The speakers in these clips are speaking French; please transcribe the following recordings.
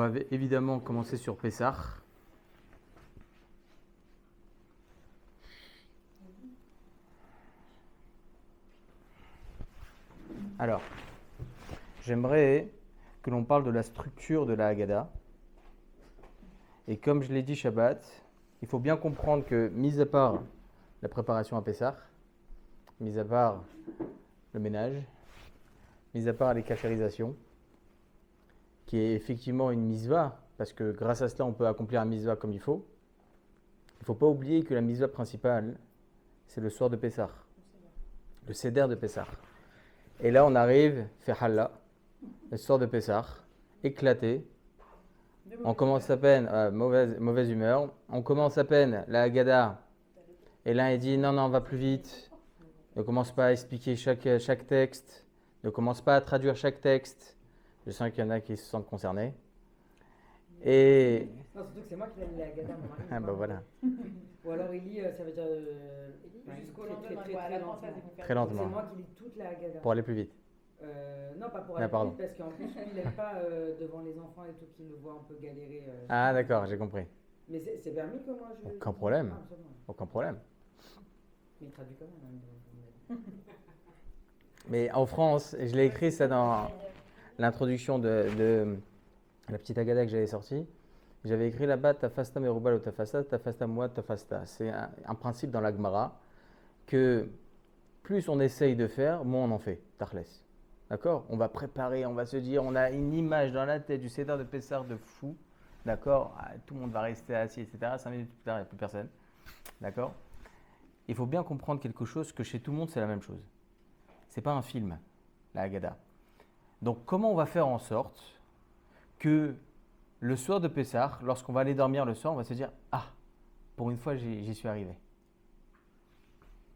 va évidemment commencer sur Pessah. Alors, j'aimerais que l'on parle de la structure de la Haggadah. Et comme je l'ai dit Shabbat, il faut bien comprendre que, mis à part la préparation à Pessah, mis à part le ménage, mis à part les cachérisations, qui est effectivement une misva, parce que grâce à cela on peut accomplir un misva comme il faut, il ne faut pas oublier que la misva principale, c'est le soir de Pessah, le seder de Pessah. Et là on arrive, fait Halla, le soir de Pessah, éclaté. On commence à peine, mauvaise humeur, on commence à peine la Haggadah, et l'un il dit non, on va plus vite, ne commence pas à expliquer chaque texte, ne commence pas à traduire chaque texte. Je sens qu'il y en a qui se sentent concernés. Et... Non, surtout que c'est moi qui lis la Haggadah, mon mari. Ah bah voilà. Ou alors il lit, ça veut dire Jusqu'au très, lendemain, très, quoi, à très la lentement. française, ils vont faire Très des- lentement. C'est moi qui lis toute la Haggadah. Pour aller plus vite. Non, pas pour Ah, aller pardon. vite, parce qu'en plus, lui, il n'aime pas devant les enfants et tout, qu'il nous voit un peu galérer. Ah d'accord, j'ai compris. Mais c'est permis que moi je. Aucun problème. Ah, absolument. Aucun problème. Mais il traduit quand même. Hein, Mais en France, et je l'ai écrit ça dans l'introduction de la petite Haggadah que j'avais sortie, j'avais écrit là-bas Tafasta merubal ou tafasta muad tafasta. C'est un principe dans la Gemara que plus on essaye de faire, moins on en fait. Tachles. D'accord? On va préparer, on va se dire, on a une image dans la tête du Seder de Pessah de fou. D'accord? Ah, tout le monde va rester assis, etc. 5 minutes plus tard, il n'y a plus personne. D'accord? Il faut bien comprendre quelque chose, que chez tout le monde, c'est la même chose. Ce n'est pas un film, la Haggadah. Donc, comment on va faire en sorte que le soir de Pessah, lorsqu'on va aller dormir le soir, on va se dire « Ah, pour une fois, j'y suis arrivé. »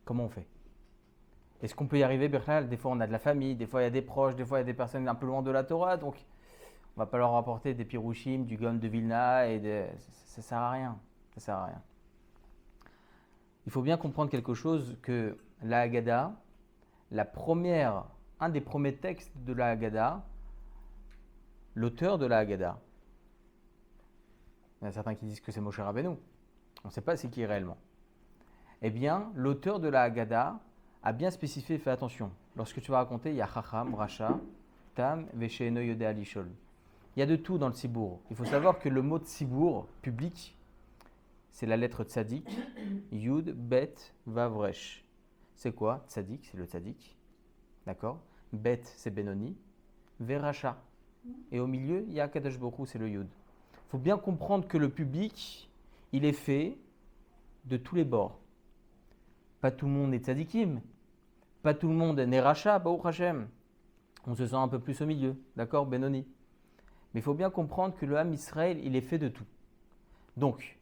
Comment on fait? Est-ce qu'on peut y arriver, Birchal? Des fois, on a de la famille, des fois, il y a des proches, des fois, il y a des personnes un peu loin de la Torah, donc on ne va pas leur apporter des pirouchim, du Gaon de Vilna, ça ne sert à rien. Ça sert à rien. Il faut bien comprendre quelque chose, que la Haggadah, un des premiers textes de la Haggadah, l'auteur de la Haggadah, il y en a certains qui disent que c'est Moshe Rabbeinu, on ne sait pas c'est qui réellement. Eh bien, l'auteur de la Haggadah a bien spécifié, fais attention, lorsque tu vas raconter, il y a Chacham, Racha, Tam, Vesheeno Yodeh Alishol. Il y a de tout dans le Tzibour. Il faut savoir que le mot Tzibour, public, c'est la lettre Tzadik, Yud, Bet, Vav, Resh. C'est quoi? Tzadik, c'est le Tzadik. D'accord? Bet, c'est Benoni. Veracha. Et au milieu, il y a Kadosh Baruch Hu, c'est le Yud. Il faut bien comprendre que le public, il est fait de tous les bords. Pas tout le monde est Tzadikim. Pas tout le monde est Neracha, Baruch Hashem. On se sent un peu plus au milieu. D'accord? Benoni. Mais il faut bien comprendre que le Ham Israël, il est fait de tout. Donc,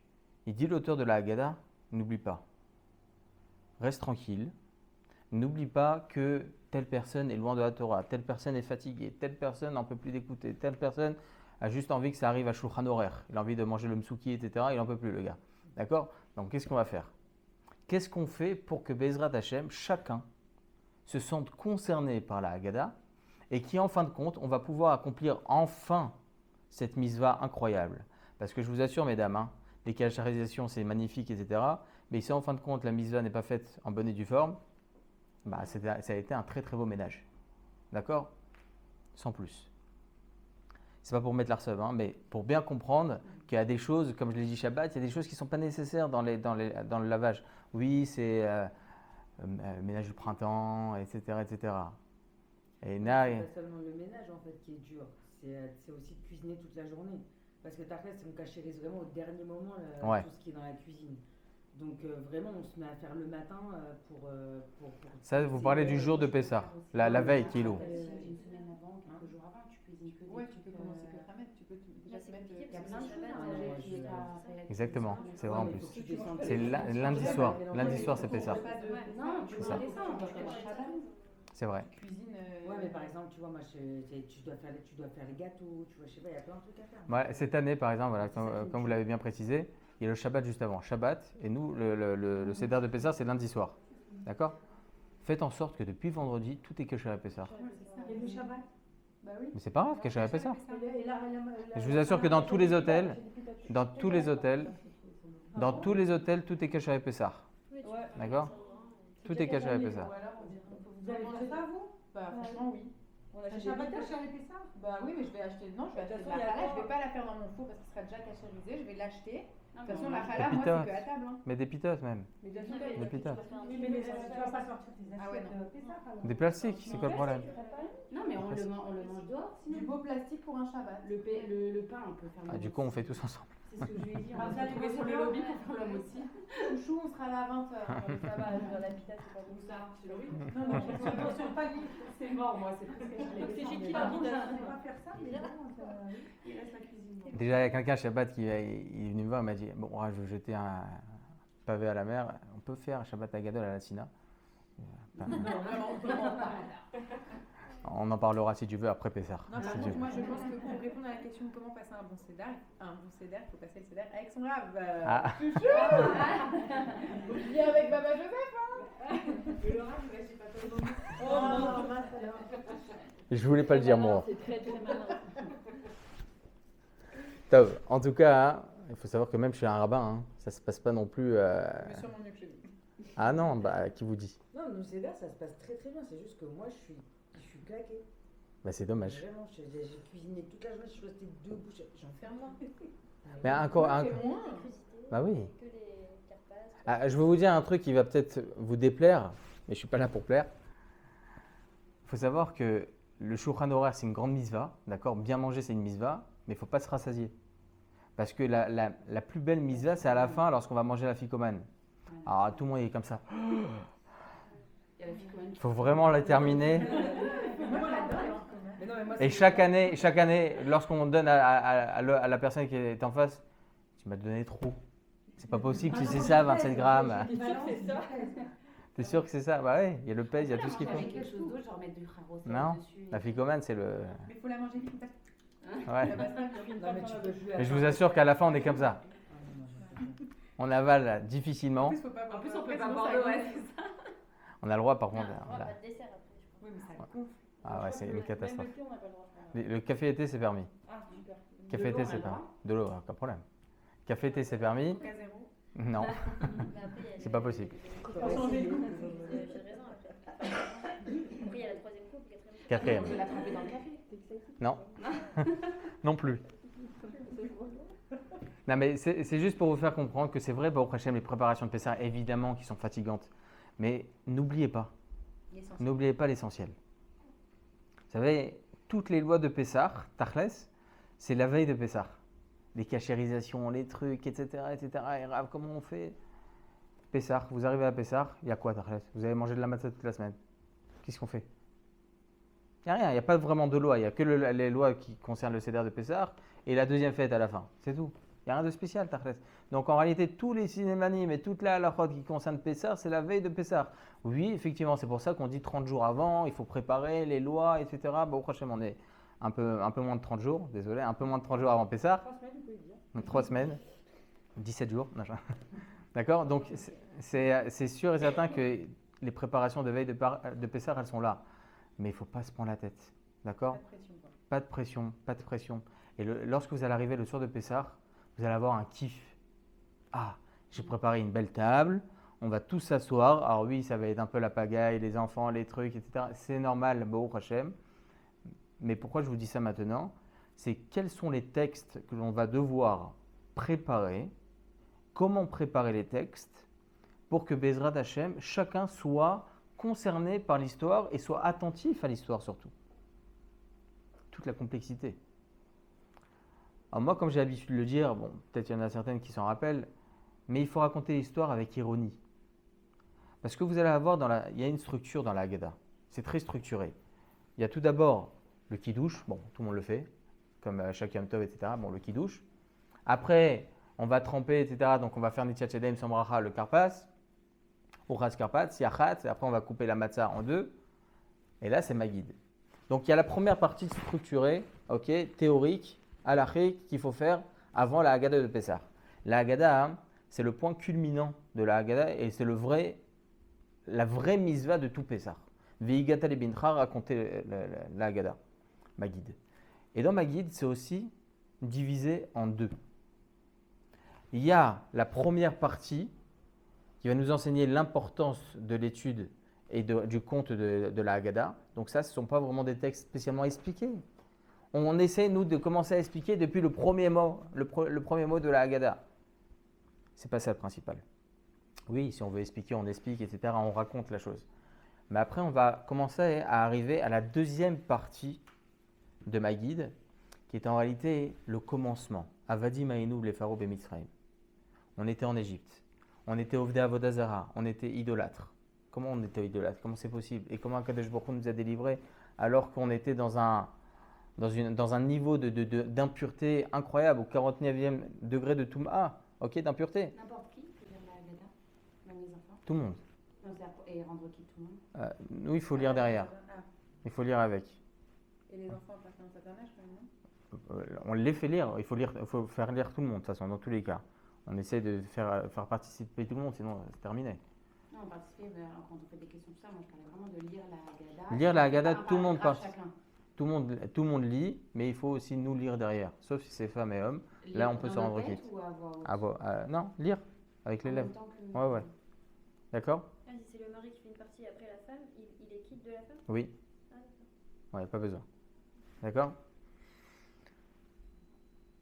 il dit l'auteur de la Haggadah, n'oublie pas. Reste tranquille. N'oublie pas que telle personne est loin de la Torah, telle personne est fatiguée, telle personne n'en peut plus d'écouter, telle personne a juste envie que ça arrive à Shulchan Horaire. Il a envie de manger le msouki, etc. Il n'en peut plus, le gars. D'accord? Donc, qu'est-ce qu'on va faire? Qu'est-ce qu'on fait pour que Bezrat Hashem, chacun, se sente concerné par la Haggadah et qui, en fin de compte, on va pouvoir accomplir enfin cette misva incroyable. Parce que je vous assure, mesdames, hein, les cachérisations, c'est magnifique, etc. Mais si en fin de compte, la misva n'est pas faite en bonne et due forme, bah, ça a été un très très beau ménage. D'accord? Sans plus. C'est pas pour mettre l'arseuve, hein, mais pour bien comprendre qu'il y a des choses, comme je l'ai dit Shabbat, il y a des choses qui ne sont pas nécessaires dans le lavage. Oui, c'est ménage du printemps, etc. etc. Et là, C'est pas seulement le ménage en fait qui est dur, c'est aussi de cuisiner toute la journée. Parce que Tachès, on cachérise vraiment au dernier moment Ouais. tout ce qui est dans la cuisine. Donc vraiment, on se met à faire le matin pour ça, vous parlez du jour de Pessah, la veille, kilo. Une semaine avant, quelques jours avant, tu cuisines que des Ouais, tu trucs, peux commencer que Khamet, tu peux déjà te mettre. Il y a plein de choses à manger qui est pas fait. Exactement, c'est vrai en mais plus. faut que tu descendes. C'est lundi soir. Lundi soir, c'est Pessah. Non, tu C'est ça. peux descendre, tu peux manger à C'est vrai. Cuisine. Ouais, mais par exemple, tu vois, moi, tu dois faire les gâteaux, tu vois, je sais pas, il y a plein de trucs à faire. Ouais, cette année, par exemple, voilà, comme vous l'avez bien précisé, il y a le Shabbat juste avant. Shabbat, et nous, le Seder de Pessah, c'est lundi soir. D'accord? Faites en sorte que depuis vendredi, tout est kosher à Pessah. Ouais, c'est ça. Et le Shabbat? Bah oui. Mais c'est pas grave, Kasher Pessah. Je vous Ah, assure que dans tous les hôtels, dans tous les hôtels, tout est Kasher Pessah. Ouais. D'accord? Tout est Kasher Pessah. Ou alors, on Vous avez fait ça, vous? Bah franchement, oui. On Un achète des Shabbat pitas. caché avec ça? Bah oui, mais je vais acheter. Non, je vais acheter de toute la façon, il y a challah. Je quoi vais pas la faire dans mon four parce que ce sera déjà cachérisé. Je vais l'acheter. Non, De toute façon, mais la on- challah, moi, pitas. c'est que à table. Hein. Mais des pitotes même. Mais bien sûr, Non, mais Des tu pitas. peux faire un oui, truc, mais tu tu vas pas sortir tes Ah ouais, assiettes non. de Pessah, alors. Des plastiques, c'est quoi le problème? Non, mais on le mange dehors, Du sinon. beau plastique pour un Shabbat. Le pain, on peut faire. Ah, du coup, on fait tous ensemble. C'est ce que je lui ai dit. On Ah, va ça, se retrouver les sur le blancs. lobby pour faire l'homme aussi. Chouchou, on sera là à 20h. Ça va, la pita, c'est pas comme ça. Non, non, attention, pas lui. C'est mort, moi, c'est presque. C'est j'ai qui la la vie vie? On va faire ça, mais bon, il reste la cuisine. Déjà, il y a quelqu'un à Shabbat qui il est venu me voir, il m'a dit, bon, je vais jeter un pavé à la mer, on peut faire Shabbat à Gadol à la Sina. On en parlera si tu veux après Pessah. Non, par si tu contre, veux. moi je pense que pour répondre à la question de comment passer un bon cédar, il faut passer le cédar avec son rave. Ah. Je viens avec Baba Joseph. Et le rave, il va chez Papa Noël. Oh non, mince alors. Je voulais pas le dire moi. C'est très très malin. Tov. En tout cas, hein, il faut savoir que même chez un rabbin, hein, ça se passe pas non plus. Mais sûrement mieux que lui. Ah non, bah qui vous dit? Non, nos cédars, ça se passe très très bien. C'est juste que moi, je suis claquée. Bah c'est dommage. Vraiment, j'ai cuisiné toute la journée, je suis restée debout. J'en fais moi. Mais encore, C'est moins. bah oui. Que les carpasses. Ah, je vais vous dire un truc qui va peut-être vous déplaire, mais je suis pas là pour plaire. Il faut savoir que le Shulchan Aruch, c'est une grande mitzvah, d'accord? Bien manger, c'est une mitzvah, mais il faut pas se rassasier. Parce que la plus belle mitzvah, c'est à la fin, lorsqu'on va manger la ficomane. Alors tout le monde est comme ça. Il y a la fille quand même Il faut vraiment la terminer. Mais non, mais moi, Et chaque année, lorsqu'on donne à la personne qui est en face, tu m'as donné trop. C'est pas possible si c'est ça, 27 grammes. T'es sûr que c'est ça? Bah ouais, il y a le pèse, il y a tout ce qu'il faut. avec quelque chose d'autre, genre mettre du kharos Non, dessus. la ficomane, c'est le. Mais il faut la manger vite. Ouais. Non, mais tu peux plus. Mais je vous assure qu'à la fin, on est comme ça. On avale difficilement. En plus, faut pas En boire plus, d'eau, on peut après, pas sinon, boire ça d'eau, gonfle. ouais, c'est ça. On a le droit, par Non, contre. on là. pas de dessert après, je crois. Oui, mais ça gonfle. Ah ouais, c'est une catastrophe. Même le thé, on n'a pas le droit de faire. Le café et thé, c'est permis. Ah, super. Café et thé, c'est permis. De l'eau, aucun problème. Café et thé, c'est permis. Coca zéro. Non, Mais après, il y a c'est les- pas possible. J'ai raison après. Après, il y a la troisième coupe, le Quatrième. quatrième coupe. On peut la tremper dans le café. Non. Non plus. Non, mais c'est juste pour vous faire comprendre que c'est vrai, Baruch Hashem, les préparations de Pessah, évidemment, qui sont fatigantes. Mais n'oubliez pas l'essentiel. Vous savez, toutes les lois de Pessah, Tachles, c'est la veille de Pessah. Les cachérisations, les trucs, etc. etc. Et Rav, comment on fait? Pessah, vous arrivez à Pessah, il y a quoi, Tachles? Vous avez mangé de la matzah toute la semaine. Qu'est-ce qu'on fait? Il n'y a rien, il n'y a pas vraiment de loi. Il n'y a que les lois qui concernent le Seder de Pessah et la deuxième fête à la fin. C'est tout. Il n'y a rien de spécial, Tachles. Donc en réalité, tous les cinémanim et toute la halachot qui concernent Pessah, c'est la veille de Pessah. Oui, effectivement, c'est pour ça qu'on dit 30 jours avant, il faut préparer les lois, etc. Bon, prochainement, on est un peu moins de 30 jours, désolé, un peu moins de 30 jours avant Pessah. 3 semaines, vous pouvez dire. Donc 3 semaines, 17 jours. Non, d'accord? Donc c'est sûr et certain que les préparations de veille de Pessah, elles sont là. Mais il ne faut pas se prendre la tête. D'accord? Pas de pression, quoi. Pas de pression, pas de pression. Et lorsque vous allez arriver le soir de Pessah, vous allez avoir un kiff. Ah, j'ai préparé une belle table, on va tous s'asseoir. Alors oui, ça va être un peu la pagaille, les enfants, les trucs, etc. C'est normal, Baruch Hashem. Mais pourquoi je vous dis ça maintenant? C'est quels sont les textes que l'on va devoir préparer, comment préparer les textes pour que Bezrat Hashem, chacun soit concerné par l'histoire et soit attentif à l'histoire surtout. Toute la complexité. Alors moi, comme j'ai l'habitude de le dire, bon, peut-être il y en a certaines qui s'en rappellent, mais il faut raconter l'histoire avec ironie. Parce que vous allez avoir il y a une structure dans la Haggadah. C'est très structuré. Il y a tout d'abord le kiddush, bon, tout le monde le fait, comme chaque Yom Tov, etc. Bon, le kiddush. Après, on va tremper, etc. Donc on va faire Nitchat Shedem, Sambracha, le karpas, Uras karpat, Siachat, et après on va couper la matzah en deux. Et là, c'est Magid. Donc il y a la première partie structurée, ok, théorique, halachique, qu'il faut faire avant la Haggadah de Pessah. La Haggadah, hein, c'est le point culminant de la Haggadah et c'est la vraie mitzvah de tout Pessah. Veigata lebincha, raconter la Haggadah. Maguid. Et dans Maguid, c'est aussi divisé en deux. Il y a la première partie qui va nous enseigner l'importance de l'étude et du conte de la Haggadah. Donc ça, ce ne sont pas vraiment des textes spécialement expliqués. On essaie, nous, de commencer à expliquer depuis le premier mot, le premier mot de la Haggadah. Ce n'est pas ça le principal. Oui, si on veut expliquer, on explique, etc. On raconte la chose. Mais après, on va commencer à arriver à la deuxième partie de Maguid, qui est en réalité le commencement. Avadi Maïnou Blefaro Bemitzraïm. On était en Égypte. On était Ovdei Avodah Zara. On était idolâtres. Comment on était idolâtres? Comment c'est possible? Et comment Kadosh Baruch Hu nous a délivrés alors qu'on était dans un niveau d'impureté incroyable, au 49e degré de Touma, d'impureté. N'importe qui peut lire la Haggadah, même les enfants. Tout le monde. Non, et rendre qui tout le monde. Nous, il faut lire derrière. Ah. Il faut lire avec. Et les enfants à partir d'un certain âge, quand même, non? On les fait lire. Il faut faire lire tout le monde, de toute façon, dans tous les cas. On essaie de faire participer tout le monde, sinon c'est terminé. Non, on participe quand on fait des questions, tout ça. Moi, je parlais vraiment de lire la Haggadah. Lire la Haggadah, tout le monde participe. Tout le monde lit, mais il faut aussi nous lire derrière. Sauf si c'est femmes et hommes. Là, on peut se rendre quitte. Ou à voix haute Non, lire avec les En lèvres. même temps que- Ouais. D'accord? Ah, si c'est le mari qui fait une partie après la femme, il est quitte de la femme? Oui. Ah, d'accord. Ouais, pas besoin. D'accord?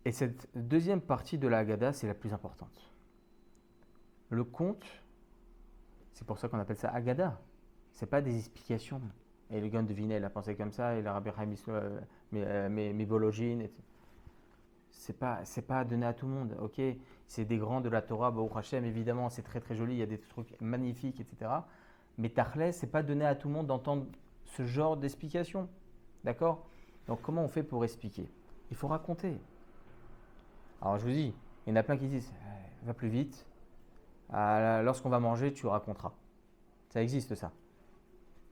Et cette deuxième partie de la Haggadah, c'est la plus importante. Le conte, c'est pour ça qu'on appelle ça Haggadah. C'est pas des explications. Et le gars devinait, il a pensé comme ça, et le Rabbi Chaim Mibologine. C'est pas donné à tout le monde, ok? C'est des grands de la Torah, Baruch Hashem, évidemment, c'est très très joli, il y a des trucs magnifiques, etc. Mais Tachlès, c'est pas donné à tout le monde d'entendre ce genre d'explication, d'accord? Donc comment on fait pour expliquer? Il faut raconter. Alors je vous dis, il y en a plein qui disent, va plus vite, lorsqu'on va manger, tu raconteras. Ça existe ça.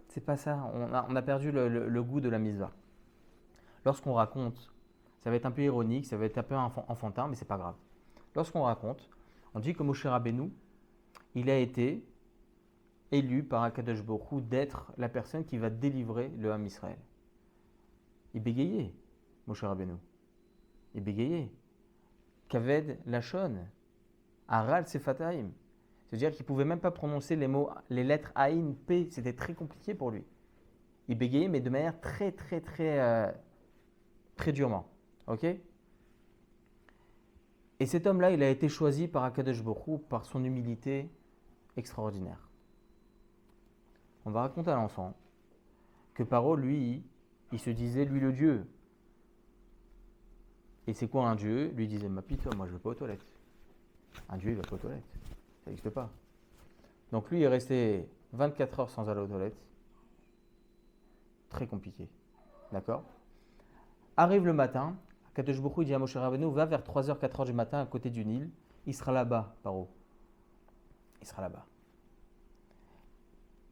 C'est pas ça, on a perdu le goût de la mitzvah. Lorsqu'on raconte, ça va être un peu ironique, ça va être un peu enfantin, mais c'est pas grave. Lorsqu'on raconte, on dit que Moshe Rabbeinu, il a été élu par Akadosh Baruch Hu d'être la personne qui va délivrer le Ham Israël. Il bégayait, Moshe Rabbeinu. Il bégayait. Kaved Lachon, Aral Sefataim. C'est-à-dire qu'il ne pouvait même pas prononcer les lettres Aïn, P. C'était très compliqué pour lui. Il bégayait, mais de manière très, très, très, très durement. Ok? Et cet homme-là, il a été choisi par Akadosh Baruch Hu par son humilité extraordinaire. On va raconter à l'enfant que Paro, lui, il se disait, lui, le Dieu. Et c'est quoi un Dieu? Lui disait, ma pitoie, moi je ne vais pas aux toilettes. Un Dieu, il ne va pas aux toilettes. Ça n'existe pas. Donc lui, il est resté 24 heures sans aller aux toilettes. Très compliqué. D'accord? Arrive le matin, Kadosh Baruch Hu dit à Moshe Rabbeinu, va vers 3h, 4h du matin à côté du Nil. Il sera là-bas, Paro. Il sera là-bas.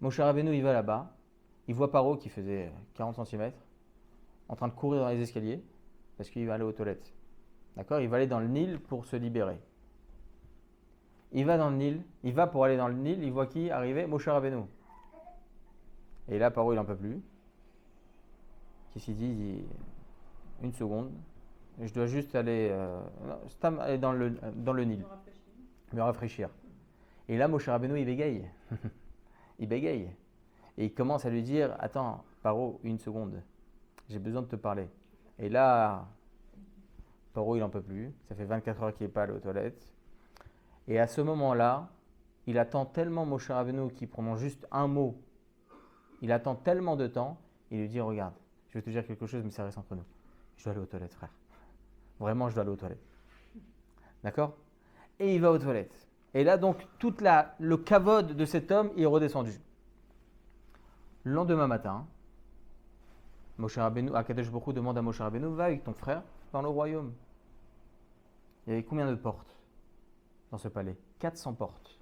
Moshe Rabbeinu, il va là-bas. Il voit Paro qui faisait 40 cm en train de courir dans les escaliers parce qu'il va aller aux toilettes. D'accord? Il va aller dans le Nil pour se libérer. Il va dans le Nil, il va pour aller dans le Nil, il voit qui arriver? Moshe Rabbeinu. Et là, Paro, il n'en peut plus. Qu'est-ce qu'il dit? Il dit, une seconde, je dois juste aller, aller dans le Nil, me rafraîchir. Et là, Moshe Rabbeinu, il bégaye. Il bégaye. Et il commence à lui dire, attends, Paro, une seconde, j'ai besoin de te parler. Et là, Paro, il n'en peut plus. Ça fait 24 heures qu'il n'est pas allé aux toilettes. Et à ce moment-là, il attend tellement Moshe Rabbeinu qui prononce juste un mot. Il attend tellement de temps, il lui dit, regarde, je vais te dire quelque chose, mais ça reste entre nous. Je dois aller aux toilettes, frère. Vraiment, je dois aller aux toilettes. D'accord? Et il va aux toilettes. Et là, donc, le kavod de cet homme est redescendu. Le lendemain matin, Moshe Rabbeinu, Akadosh Baruch Hu demande à Moshe Rabbeinu, va avec ton frère dans le royaume. Il y avait combien de portes dans ce palais? 400 portes.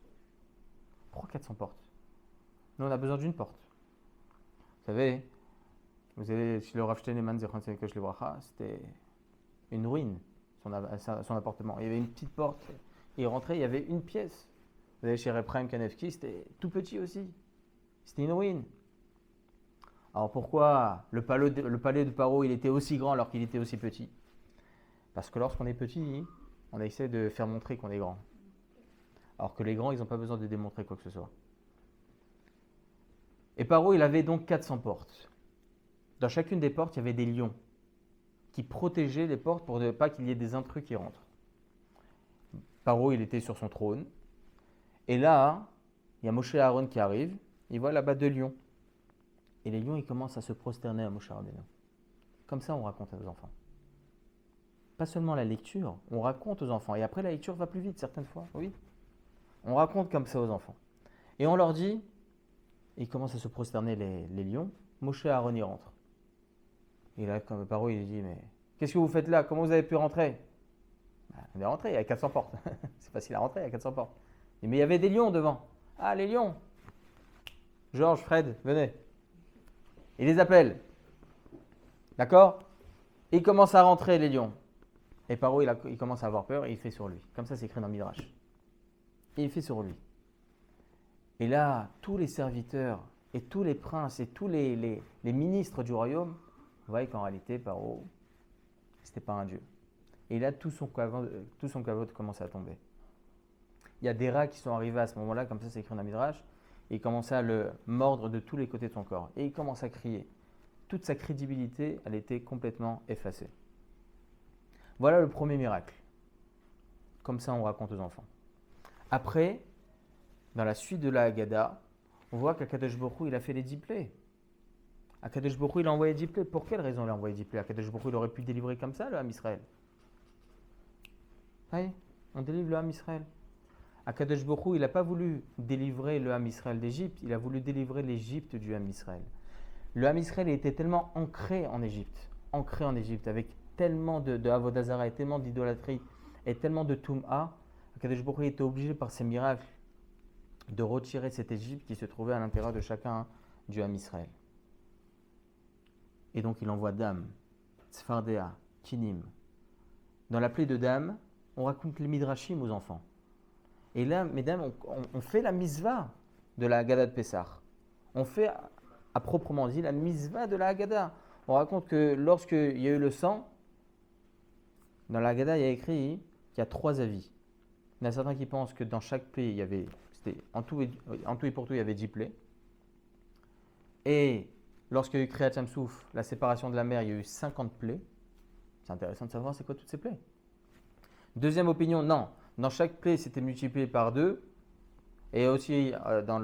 Pourquoi 400 portes? Nous, on a besoin d'une porte. Vous savez, vous allez chez le Rav Steinemann, c'était une ruine, son appartement. Il y avait une petite porte, il rentrait, il y avait une pièce. Vous allez chez Reprem Kanevski, c'était tout petit aussi. C'était une ruine. Alors pourquoi le palais de Paro, il était aussi grand alors qu'il était aussi petit? Parce que lorsqu'on est petit, on essaie de faire montrer qu'on est grand. Alors que les grands, ils n'ont pas besoin de démontrer quoi que ce soit. Et Paro, il avait donc 400 portes. Dans chacune des portes, il y avait des lions qui protégeaient les portes pour ne pas qu'il y ait des intrus qui rentrent. Paro, il était sur son trône. Et là, il y a Moshe et Aaron qui arrivent. Ils voient là-bas 2 lions. Et les lions, ils commencent à se prosterner à Moshe Rabbeinu. Comme ça, on raconte aux enfants. Pas seulement la lecture, on raconte aux enfants. Et après, la lecture va plus vite, certaines fois. Oui. On raconte comme ça aux enfants. Et on leur dit, ils commencent à se prosterner les lions. Moshe et Aaron y rentrent. Et là, comme Paro, il dit, mais qu'est-ce que vous faites là? Comment vous avez pu rentrer? On est rentré, il y a 400 portes. C'est facile à rentrer, il y a 400 portes. Mais il y avait des lions devant. Ah, les lions! Georges, Fred, venez. Il les appelle. D'accord? Et il commence à rentrer, les lions. Et Paro, il commence à avoir peur et il fait sur lui. Comme ça, c'est écrit dans le Midrash. Et il fait sur lui. Et là, tous les serviteurs et tous les princes et tous les ministres du royaume voient qu'en réalité, Paro, c'était pas un dieu. Et là, tout son kavod commence à tomber. Il y a des rats qui sont arrivés à ce moment-là, comme ça, c'est écrit dans le Midrash. Et il commençait à le mordre de tous les côtés de son corps. Et il commence à crier. Toute sa crédibilité, elle était complètement effacée. Voilà le premier miracle. Comme ça, on raconte aux enfants. Après, dans la suite de la Haggadah, on voit qu'Akadosh Baruch Hu, il a fait les 10 plaies. Akadosh Baruch Hu, il a envoyé 10 plaies. Pour quelle raison il a envoyé 10 plaies? Akadosh Baruch Hu, il aurait pu délivrer comme ça le Ham Israël. Oui, on délivre le Ham Israël. Akadosh Baruch Hu, il n'a pas voulu délivrer le Ham Israël d'Égypte, il a voulu délivrer l'Égypte du Ham Israël. Le Ham Israël était tellement ancré en Égypte, avec tellement de Avodah Zara et tellement d'idolâtrie et tellement de Tum'a, Akadosh Baruch Hu était obligé par ses miracles de retirer cette Égypte qui se trouvait à l'intérieur de chacun du Ham Israël. Et donc il envoie Dam, Tzfardéa, Kinim. Dans la plaie de Dam, on raconte les Midrashim aux enfants. Et là, mesdames, on fait la misva de la Haggadah de Pessah. On fait, à proprement dit, la misva de la Haggadah. On raconte que lorsqu'il y a eu le sang, dans la Haggadah, il y a écrit qu'il y a 3 avis. Il y en a certains qui pensent que dans chaque plaie, il y avait, en tout et pour tout, il y avait 10 plaies. Et lorsqu'il y a eu Kriyat Yam Souf, la séparation de la mer, il y a eu 50 plaies. C'est intéressant de savoir c'est quoi toutes ces plaies. Deuxième opinion, non. Dans chaque plaie, c'était multiplié par 2. Et aussi dans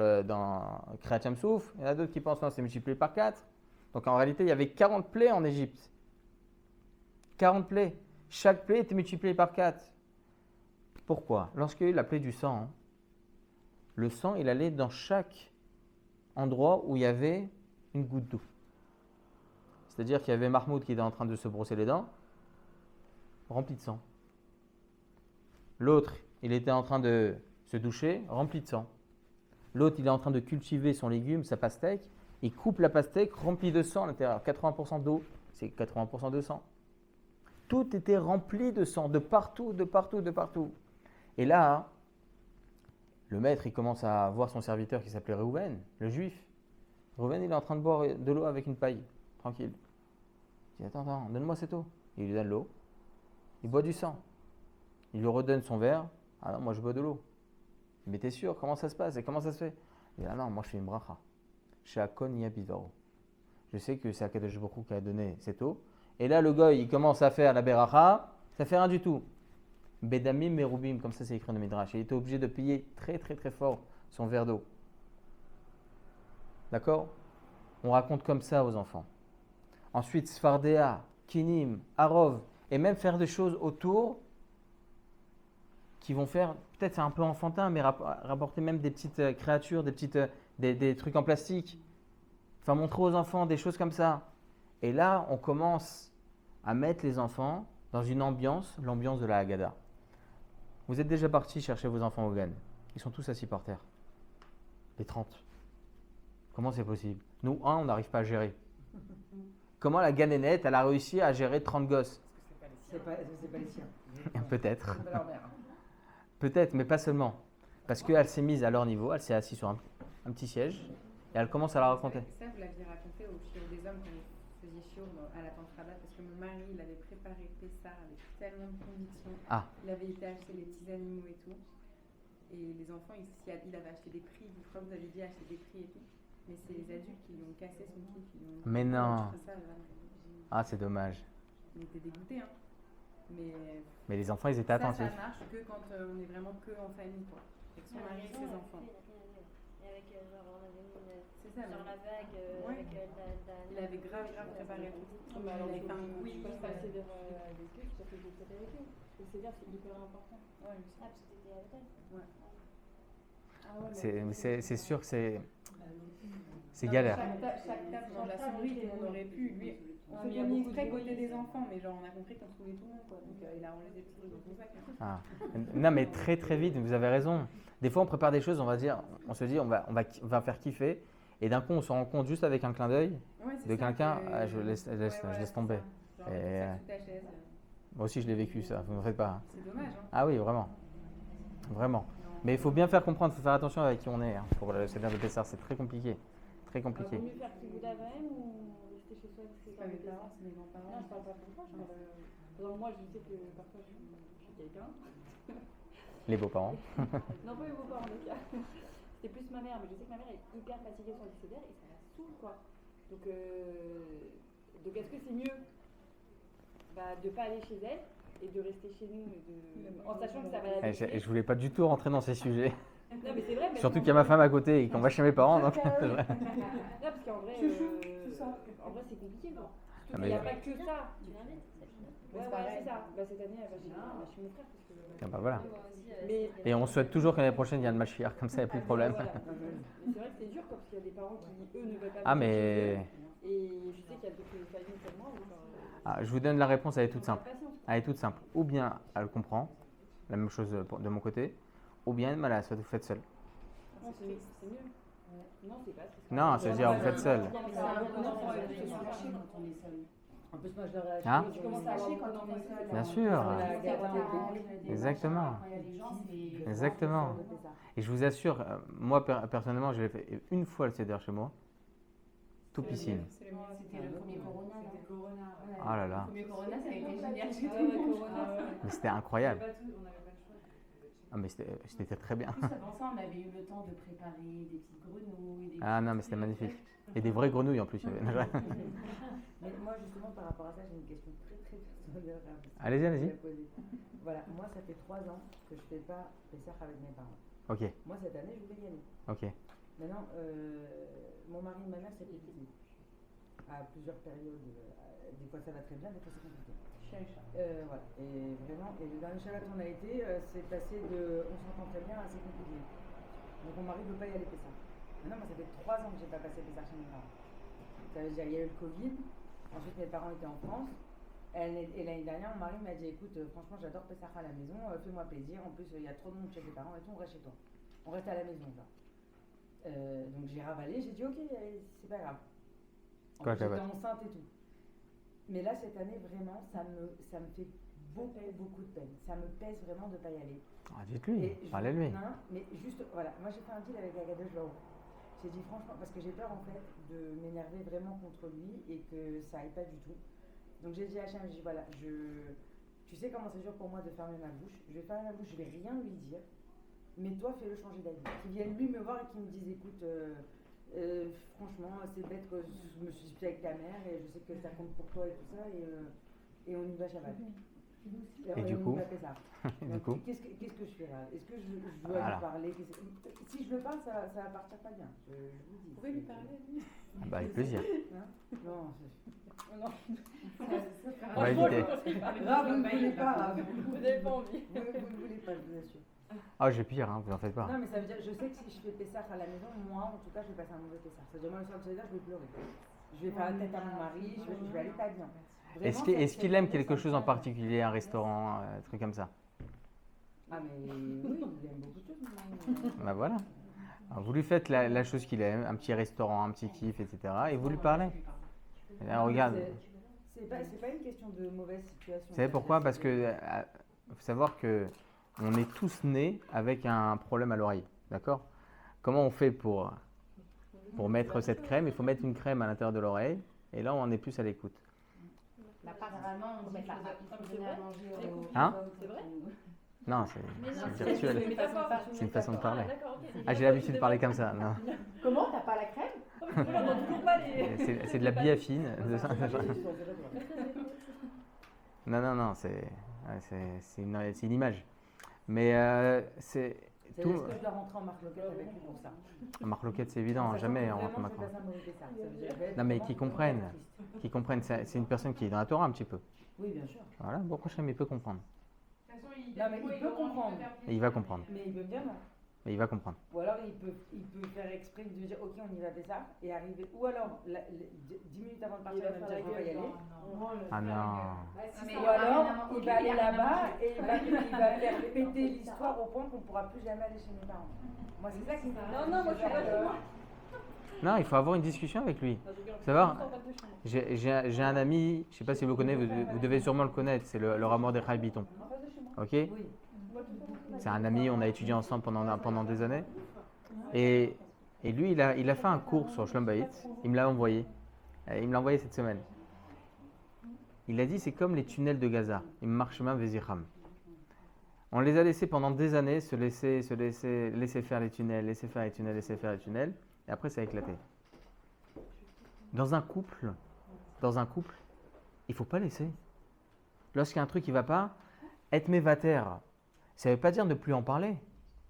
Kriyat Yam Souf, il y en a d'autres qui pensent non, c'est multiplié par 4. Donc en réalité, il y avait 40 plaies en Égypte. 40 plaies. Chaque plaie était multipliée par 4. Pourquoi? Lorsqu'il y a eu la plaie du sang, le sang, il allait dans chaque endroit où il y avait une goutte d'eau. C'est-à-dire qu'il y avait Mahmoud qui était en train de se brosser les dents, rempli de sang. L'autre, il était en train de se doucher, rempli de sang. L'autre, il est en train de cultiver son légume, sa pastèque, il coupe la pastèque remplie de sang à l'intérieur. 80% d'eau, c'est 80% de sang. Tout était rempli de sang, de partout, de partout, de partout. Et là, le maître, il commence à voir son serviteur qui s'appelait Reuven, le juif. Reuven, il est en train de boire de l'eau avec une paille, tranquille. Il dit, attends, donne-moi cette eau. Il lui donne l'eau. Il boit du sang. Il lui redonne son verre. Ah non, moi je bois de l'eau. Mais t'es sûr, comment ça se passe et comment ça se fait? Il dit, ah non, moi je fais une bracha. She'akon yabivaro. Je sais que c'est Akadosh Baruch Hu qui a donné cette eau. Et là, le goy, il commence à faire la beracha. Ça fait rien du tout. Bedamim merubim, comme ça c'est écrit dans le Midrash. Il était obligé de payer très très très fort son verre d'eau. D'accord? On raconte comme ça aux enfants. Ensuite, Sfardéa, Kinim, Arov, et même faire des choses autour qui vont faire, peut-être c'est un peu enfantin, mais rapporter même des petites créatures, des trucs en plastique. Enfin, montrer aux enfants des choses comme ça. Et là, on commence à mettre les enfants dans une ambiance, l'ambiance de la Haggadah. Vous êtes déjà partis chercher vos enfants au GAN. Ils sont tous assis par terre. Les 30. Comment c'est possible? Nous, on n'arrive pas à gérer. Comment la ganénette, elle a réussi à gérer 30 gosses? C'est pas les siens. Peut-être. C'est pas leur mère. Peut-être, mais pas seulement. Parce qu'elle s'est mise à leur niveau, elle s'est assise sur un petit siège et elle commence à la raconter. Ça, vous l'aviez raconté au Shiur hommes quand ils faisaient chaud à la tente Rabat parce que mon mari il avait préparé Pessah avec tellement de conditions. Ah. Il avait été acheter les petits animaux et tout. Et les enfants, il avait acheté des prix. Je crois que vous avez dit acheter des prix et tout. Mais c'est les adultes qui lui ont cassé son kiff. Mais non. Ça, Ah, c'est dommage. il était dégoûté, hein. Mais les enfants, ils étaient attentifs. Ça marche que quand on est vraiment que en famille, quoi. Avec son mari et ses enfants. Et avec, genre, on avait mis C'est ça, sur la vague, ouais. avec Il avait grave préparé tout. Mais alors, il avait fait un tu quiz. passes pas le CDR avec eux, tu passes le CDR avec eux. Le CDR, c'est hyper important. Ouais, je sais. Ah, parce que t'étais à l'hôtel. Ah ouais, C'est sûr que c'est Non, galère. Chaque table dans la sonnerie, tout le monde aurait pu. Lui, on il y s'est a mis beaucoup de exprès bruit, côté des c'est- enfants, mais genre on a compris qu'on trouvait tout le monde, quoi. Donc il a rangé des petits trucs dans son sac. Hein. Ah. Non, mais très très vite, vous avez raison. Des fois, on prépare des choses, on se dit, on va faire kiffer. Et d'un coup, on se rend compte juste avec un clin d'œil Ouais, c'est de ça, quelqu'un, que- ah, je laisse voilà, c'est tomber. ça. Genre, Et, ça sous ta chaise. Moi aussi, je l'ai vécu, ça, vous ne me faites pas. C'est dommage, hein. Ah oui, vraiment. Vraiment. Mais il faut bien faire comprendre, il faut faire attention avec qui on est. Hein. Pour le Seder de Pessah, c'est très compliqué. Très compliqué. Vaut mieux faire qui vous d'avant ou rester chez soi avec ses C'est pas mes parents. parents, c'est mes Non, grands-parents. je parle pas pour toi, je parle. Par exemple, moi, je sais que parfois, je suis quelqu'un. Les beaux-parents. Non, pas les beaux-parents, en tout cas. C'était plus ma mère, mais je sais que ma mère est hyper fatiguée sur le CDR et ça la saoule, quoi. Donc est-ce que c'est mieux de pas aller chez elle et de rester chez nous en sachant que ça va la Je voulais pas du tout rentrer dans ces sujets. Non, mais c'est vrai. mais Surtout qu'il y a ma femme à côté et qu'on va chez mes parents. Donc... Non, parce qu'en vrai, c'est compliqué, quoi. Ah, Il mais- n'y a pas que ça. Tu l'invites, cette fille. Ouais, c'est ouais, pareil. c'est ça. Cette année, elle va chez mon frère. Parce que... Ah bah voilà. Moi aussi, Mais- c'était- Et on souhaite toujours que l'année prochaine, il y ait le Mashiach, comme ça, il n'y a plus de problème. Voilà. Mais c'est vrai que c'est dur, quoi, parce qu'il y a des parents qui, eux, ne veulent pas Ah, venir mais chez eux. Et je sais qu'il y a d'autres familles comme moi. ah, je vous donne la réponse, elle est toute simple. Patience. Elle est toute simple. Ou bien elle comprend, la même chose de mon côté, ou bien voilà, soit vous faites seul. Non, c'est mieux. Non, c'est pas. Non, ça veut dire vous faites seul. En plus, moi, je leur ai acheté. Hein je commence à acheter quand on est seul. Bien sûr. Exactement. Exactement. Et je vous assure, moi personnellement, je l'ai fait une fois le CDR chez moi, tout piscine. C'est le mieux. C'était le premier Corona. C'était Corona. Ouais. Ah là là, Le premier Corona, ça a été génial chez Ah tout le ouais, monde. Corona. mais c'était incroyable. On n'avait pas le choix. Ah, mais c'était très bien. En plus, avant ça, on avait eu le temps de préparer des petites grenouilles. Des Ah non, mais c'était magnifique. Et des vraies grenouilles en plus. il y avait. Mais moi, justement, par rapport à ça, j'ai une question très très personnelle à vous Allez-y, allez-y. poser. Voilà, moi, ça fait 3 ans que je fais pas Pessah avec mes parents. Ok, Moi, cette année, je voulais y aller. ok. Maintenant, mon mari et ma mère, c'est compliqué. À plusieurs périodes. Des fois, ça va très bien, des fois, c'est compliqué. Voilà. Et vraiment, et le dernier Shabbat où on a été, c'est passé de on s'entend très bien à c'est compliqué. Donc, mon mari ne veut pas y aller Pessah. Maintenant, moi, ça fait 3 ans que j'ai pas passé Pessah chez mes parents. Ça veut dire, il y a eu le Covid. Ensuite, mes parents étaient en France. Et l'année dernière, mon mari m'a dit écoute, franchement, j'adore Pessah à la maison, fais-moi plaisir. En plus, il y a trop de monde chez tes parents et tout, on reste chez toi. On reste à la maison, genre. Donc, j'ai ravalé, j'ai dit ok, allez, c'est pas grave. En Quoi, plus, j'étais Shabbat enceinte et tout. Mais là, cette année, vraiment, ça me fait beaucoup de peine. Ça me pèse vraiment de ne pas y aller. Ah, dites-lui, Et je- parlez-lui. Non, mais juste, voilà, moi j'ai fait un deal avec Agada Joao. J'ai dit franchement, parce que j'ai peur en fait de m'énerver vraiment contre lui et que ça aille pas du tout. Donc j'ai dit à Hachem, j'ai dit voilà, tu sais comment c'est dur pour moi de fermer ma bouche. Je vais fermer ma bouche, je vais rien lui dire. Mais toi, fais-le changer d'avis. Qu'il vienne lui me voir et qu'il me dise écoute, franchement, c'est bête que je me suis disputée avec ta mère et je sais que ça compte pour toi et tout ça et on y va Shabbat. Et du on y coup va Pessah. Du Donc, coup qu'est-ce que je fais là? Est-ce que je dois Voilà. lui parler? Si je le parle, ça va partir pas bien. Je vous dis. Vous pouvez lui parler, lui. Ah bah, avec plaisir. Hein non, Non. On va éviter. vous ne voulez pas. Vous n'avez pas envie. Vous ne voulez pas, je vous assure. Ah, j'ai pire, hein, vous en faites pas. Non, mais ça veut dire, je sais que si je fais Pessah à la maison, moi, en tout cas, je vais passer un mauvais Pessah. C'est-à-dire, moi, le soir de Seder, je vais pleurer. Je vais faire la tête à mon mari, je vais aller pas bien. Est-ce Vraiment, qu'il cette aime année, quelque ça chose me en fait- particulier, un restaurant, un truc comme ça? Ah, mais oui, il aime beaucoup de choses. Bah voilà. Alors, vous lui faites la chose qu'il aime, un petit restaurant, un petit kiff, etc. Et vous lui parlez. Et là, regarde. C'est pas une question de mauvaise situation. Vous savez pourquoi? Parce que faut savoir que on est tous nés avec un problème à l'oreille, d'accord? Comment on fait pour mettre cette crème? Il faut mettre une crème à l'intérieur de l'oreille Et là, on est plus à l'écoute. Bah, généralement, on dit qu'il faut donner à manger aux Hein? C'est vrai? Non, c'est Mais non, c'est virtuel. une métaphore. C'est une façon de parler. Ah, d'accord, ok. Ah, j'ai l'habitude de parler comme ça. Non. Comment? T'as pas la crème? On n'entend toujours pas les. C'est de la biafine. Non, non, non, c'est une image. Mais c'est C'est tout. est-ce que je dois rentrer en marloquette avec lui pour ça? Marc Loquette, c'est évident, jamais on rentre maintenant. Non, mais qui comprennent. Qui comprennent, c'est une personne qui est dans la Torah un petit peu. Oui, bien sûr. Voilà, bon prochain, il peut comprendre. Non, mais il peut comprendre. Et il va comprendre. Mais il peut me dire non. Et il va comprendre. Ou alors il peut faire exprès de dire ok on y va faire ça et arriver. Ou alors 10 minutes avant de partir il va me dire je vais pas y aller. Ah non. Ou alors il va aller là-bas et il va faire péter l'histoire au point qu'on ne pourra plus jamais aller chez mes parents. Moi c'est ça qui me fait. Non, moi je suis pas chez moi. Non, il faut avoir une discussion avec lui. Ça va? J'ai un ami, je ne sais pas si vous le connaissez, vous devez sûrement le connaître, c'est le Ramor de Chaim Biton. Ok? Oui. C'est un ami, on a étudié ensemble pendant des années. Et lui, il a fait un cours sur Shlom Bayit. Il me l'a envoyé. Il me l'a envoyé cette semaine. Il a dit c'est comme les tunnels de Gaza. Ils marchent main Vézicham. On les a laissés pendant des années laisser faire les tunnels, laisser faire les tunnels, laisser faire les tunnels. Et après, ça a éclaté. Dans un couple, il ne faut pas laisser. Lorsqu'il y a un truc qui ne va pas, être mévater, ça ne veut pas dire ne plus en parler.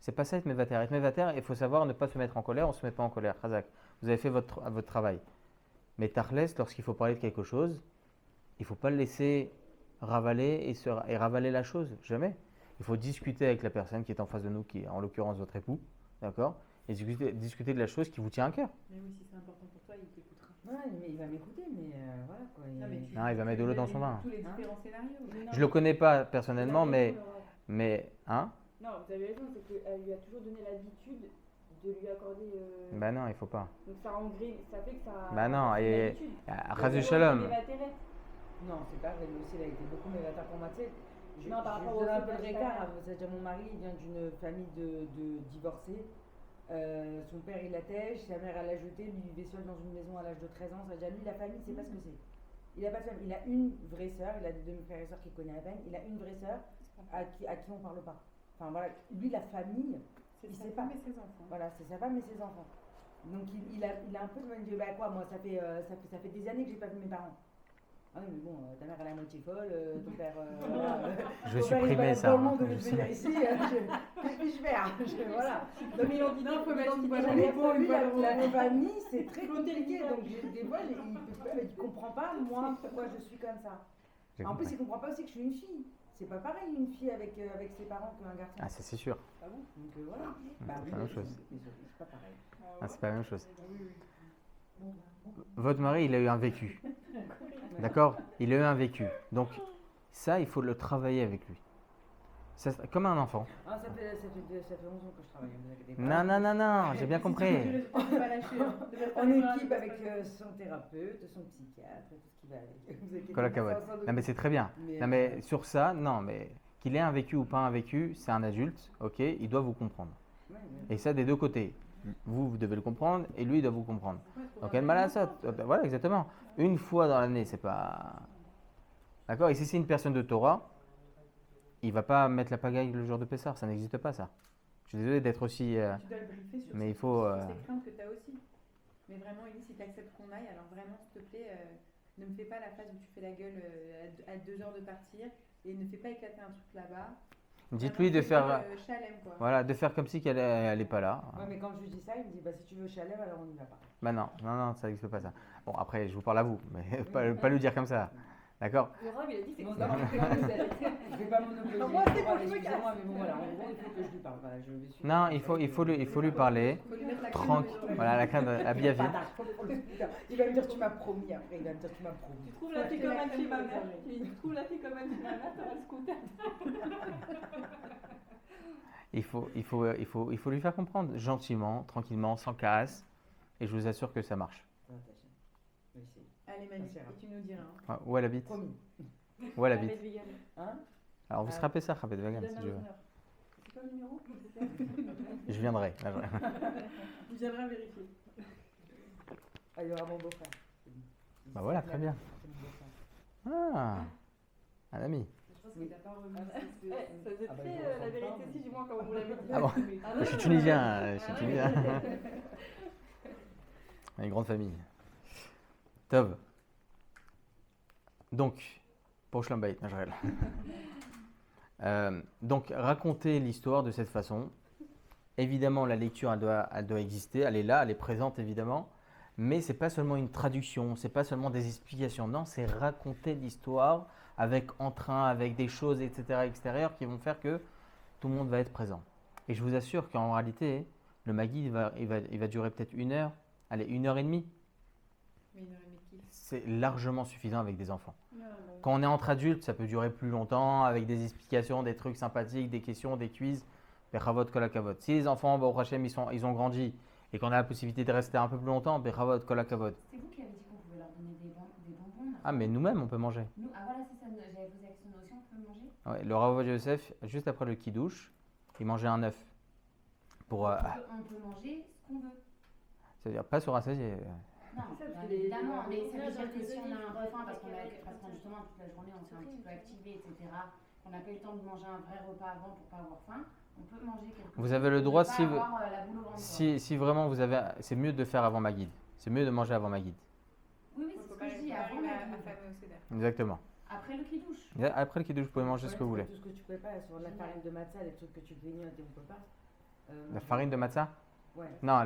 C'est pas ça être mévater. Être mévater, il faut savoir ne pas se mettre en colère, on ne se met pas en colère. Khazak, vous avez fait votre travail. Mais Tachles, lorsqu'il faut parler de quelque chose, il ne faut pas le laisser ravaler et ravaler la chose. Jamais. Il faut discuter avec la personne qui est en face de nous, qui est en l'occurrence votre époux, d'accord? Et discuter de la chose qui vous tient à cœur. Mais oui, si c'est important pour toi, il t'écoutera. Ouais, mais il va m'écouter, mais voilà quoi. Non, il va mettre de l'eau dans son vin. Tous les différents scénarios. Je ne le connais pas personnellement, mais hein? Non, vous avez raison, c'est qu'elle lui a toujours donné l'habitude de lui accorder. Ben non, il faut pas. Donc ça engrine, ça fait que ça. Ben non, c'est une et habitude. Chazé Shalom. Non, c'est pas vrai, lui aussi il a été beaucoup mévater pour moi. Tu sais, Non, par rapport je au donne un fait peu de de récart. chacun. C'est-à-dire mon mari il vient d'une famille de divorcés. Son père il attèche, sa mère elle a jeté, lui il vivait seul dans une maison à l'âge de 13 ans. C'est-à-dire lui la famille c'est pas ce que c'est. Il a pas de famille, il a une vraie sœur, il a des demi-frères et sœurs qu'il connaît à peine, il a une vraie sœur à qui on parle pas. Enfin voilà, lui la famille, C'est il sa sait femme pas. et ses enfants. Voilà, c'est sa femme et ses enfants. Donc il a un peu de même de bah quoi, moi ça fait des années que j'ai pas vu mes parents. Ah oui, mais bon, ta mère elle est à moitié folle, ton père. Je vais ton père, il supprimer balade ça. dans le monde, hein, je je vais venir sais. ici, que puis-je faire Voilà. Donc Non, faut mettre une boîte à mais robot, pour lui, une boîte à la robot. famille, c'est très compliqué. Donc des fois, il comprend pas, moi, pourquoi je suis comme ça. J'ai En plus, compris. il comprend pas aussi que je suis une fille. C'est pas pareil une fille avec ses parents qu'un garçon. Ah, ça c'est sûr. Ah bon Donc voilà. Bah, c'est oui, pas la même mais chose. c'est pas pareil. Ah, c'est pas la même chose. Votre mari, il a eu un vécu. D'accord? Il a eu un vécu. Donc, ça, il faut le travailler avec lui. Ça, comme un enfant. Ah, ça fait 11 ans que je travaille, ne vous inquiétez pas. Non, non, non, non, j'ai bien compris. En équipe avec son thérapeute, son psychiatre, tout ce qui va avec. Vous inquiétez Kol pas, hakavod. ça, Non, mais c'est très bien. Mais, Non, mais sur ça, non, mais qu'il ait un vécu ou pas un vécu, c'est un adulte, ok? Il doit vous comprendre. ouais. Et ça, des deux côtés. Vous devez le comprendre et lui, il doit vous comprendre. Donc, elle m'a voilà, exactement. Une fois dans l'année, c'est pas. D'accord? Et si c'est une personne de Torah, il va pas mettre la pagaille le jour de Pessah. Ça n'existe pas, ça. Je suis désolé d'être aussi. Tu dois le briefer sur Mais il ces- faut, sur ces craintes que tu as aussi. Mais vraiment, Ellie, si tu acceptes qu'on aille, alors vraiment, s'il te plaît, ne me fais pas la phase où tu fais la gueule à 2 heures de partir et ne fais pas éclater un truc là-bas. Dites-lui de Vraiment, faire. fais-le, chalem, quoi. Voilà, de faire comme si qu'elle elle est pas là. Ouais, mais quand je lui dis ça, il me dit bah, si tu veux Chalem, alors on n'y va pas. Bah non, non, non, ça n'existe pas ça. Bon, après, je vous parle à vous, mais pas lui dire comme ça. D'accord? Le rab, il a dit que Non, c'était non, ça. je vais pas monopoliser. Moi, c'est mon truc. Excusez-moi, mais bon, voilà, en gros, il faut que je lui parle. Voilà, je vais suivre. Non, il faut lui parler. Faut lui mettre la crème Tranquille. sur les Voilà, la crème à bien vite. Il va me dire tu m'as promis après, il va me dire tu m'as promis. Tu trouves la fille comme un fille, ma mère. Tu trouves la fille comme un fille, ma mère, t'auras le scooter. Il faut lui faire comprendre gentiment, tranquillement, sans casse. Et je vous assure que ça marche. Allez, Manu, Ça, c'est et tu nous diras. hein. Ah, où elle habite? Promis. Où elle habite? Hein Alors, vous se rappelez ça, Khabet Vagan, si je veux. C'est quoi le numéro? Je viendrai. Tu viendras vérifier. Ah, il y aura mon beau-frère. Bah voilà, très bien. Ah, un ami. Je pense qu'il n'a pas remis. Ça faisait Ah bah, très ils ont la vérité ensemble. si du moins quand vous l'avez dit. Ah bon Je suis tunisien, je suis tunisien. Une grande famille. Tov. Donc, pour Shlambait, Majrel. Donc, raconter l'histoire de cette façon. Évidemment, la lecture, elle doit exister, elle est là, elle est présente évidemment. Mais c'est pas seulement une traduction, c'est pas seulement des explications. Non, c'est raconter l'histoire avec entrain, avec des choses, etc., extérieures qui vont faire que tout le monde va être présent. Et je vous assure qu'en réalité, le Magid, il va durer peut-être 1 heure, allez, 1h30. Mais 1h30 qui C'est largement suffisant avec des enfants. Non, non. Quand on est entre adultes, ça peut durer plus longtemps, avec des explications, des trucs sympathiques, des questions, des quiz. Bechavot kolakavot. Si les enfants, Baruch Hashem, ils ont grandi et qu'on a la possibilité de rester un peu plus longtemps, Bechavot kolakavot. C'est vous qui avez dit qu'on pouvait leur donner des bonbons là. Ah, mais nous-mêmes, on peut manger. Nous, ah voilà, c'est ça, j'avais posé la question aussi, on peut manger. Ouais, le Rav Ovadia Yosef, juste après le kiddush, il mangeait un œuf. Pour, On peut manger ce qu'on veut. c'est-à-dire pas se rassasier. Non, C'est ça, bien parce que les- évidemment, mais ça Ouais, veut dans dire que les si on a un olives, peu faim, parce avec que justement toute la journée on s'est un petit peu activé, etc., qu'on n'a pas eu le temps de manger un vrai repas avant pour pas avoir faim, on peut manger quelque chose. Vous avez le droit, Pas si vous, avoir, la boule au ventre, quoi. si vraiment vous avez, c'est mieux de faire avant Magid. C'est mieux de manger avant Magid. Oui, oui, On c'est peut ce pas que je dis, arriver avant la à boule. famer au Seder. Exactement. Après le kidouche. Et après le kiddush, vous pouvez manger ce que vous voulez. Tout ce que tu pouvais pas, sur de la farine de matzah, les trucs que tu grignotes et on peut pas. La farine de matzah? Ouais. Non,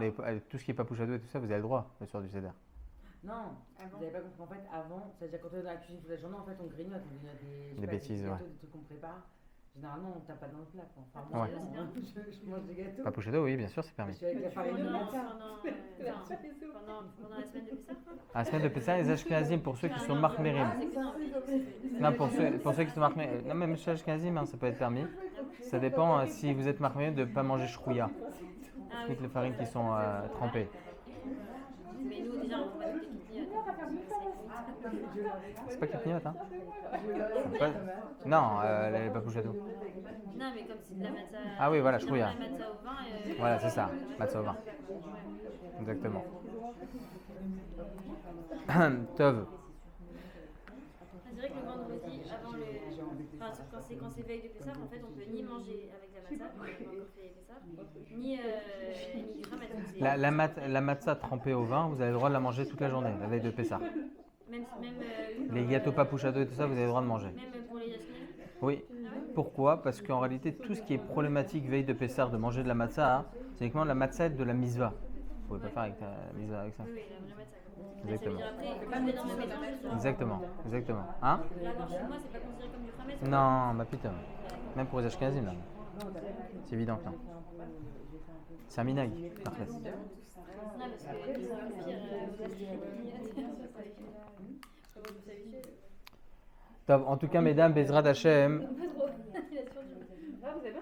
tout ce qui est papouchado et tout ça, vous avez le droit le soir du Seder. Non, Avant. vous n'avez pas compris. En fait, avant, c'est-à-dire quand on est dans la cuisine toute la journée, en fait, on grignote des, je sais Des pas, bêtises, des gâteaux, ouais. des trucs qu'on prépare. Généralement, on tape pas dans le plat. Quoi. Enfin, Ouais. moi, je mange des gâteaux. Papouchado, oui, bien sûr, c'est Je permis. suis avec la farine de matzah. Pendant la semaine de Pessah. À la semaine de Pessah, les Ashkenazim, pour ceux qui sont marmerim. Non, pour ceux qui sont marmerim. Non, même chez Ashkenazim, hein, ça peut être permis. Ça dépend si vous êtes marmerim de ne pas manger shrouya, Ah oui. toutes les farines qui sont trempées. Mais nous, déjà, on va mettre des C'est pas clignot, hein? Non, les papouchado. Non, mais comme c'est de la matzah. Ah oui, voilà, évidemment, chouïa. la matzah au vin. Voilà, c'est ça, matzah au vin. Exactement. Tov. On dirait que le vendredi, avant le. Enfin, quand c'est veille de Pessah, en fait, on peut ni manger avec la matzah, on a encore fait Pessah, ni du khamet. Donc c'est- La matzah trempée au vin, vous avez le droit de la manger toute la journée, la veille de Pessah. Même Les gâteaux papouchado et tout ça, vous avez le droit de manger. même pour les Ashkenazim. Oui. Pourquoi? Parce qu'en réalité, tout ce qui est problématique veille de Pessah de manger de la matzah, hein, c'est uniquement la matzah de la misva. Vous pouvez pas faire avec la misva avec ça. Oui, oui, la vraie matzah. Exactement. Ça veut dire après, quand je vais dans mes mélanges, Exactement, exactement. Hein? l'avoir chez moi, c'est pas considéré comme du khamet. Non, bah putain. Même pour les Ashkenazim, là. C'est évident que non. C'est un minag, parfait. Non, parce que c'est un peu pire. Top. En tout cas, mesdames, Bezrat Hashem, Là, vous avez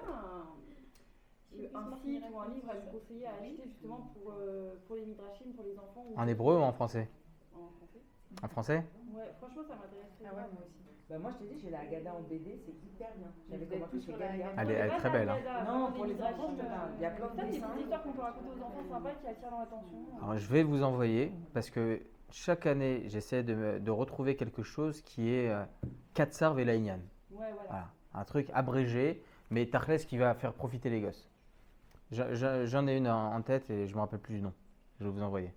un site ou un livre à nous conseiller à acheter justement pour les midrashim, pour les enfants ou en hébreu ou en français? en français. En français? Ouais, franchement, ça m'intéresse. Ah ouais, moi aussi. Bah, moi, je t'ai dit, j'ai la Haggadah en BD, c'est hyper bien. J'avais Vous êtes commencé tous chez sur la Galia. Elle est très belle, hein. Non, pour les enfants, il y a plein de Ça, des dessins. petites histoires qu'on peut raconter aux enfants sympas qui attirent leur attention. Alors, je vais vous envoyer parce que chaque année, j'essaie de retrouver quelque chose qui est Katsar Velaïnian. Ouais, voilà. Voilà. Un truc abrégé, mais Tachles qui va faire profiter les gosses. J'en ai une en tête et je me rappelle plus du nom. Je vais vous envoyer.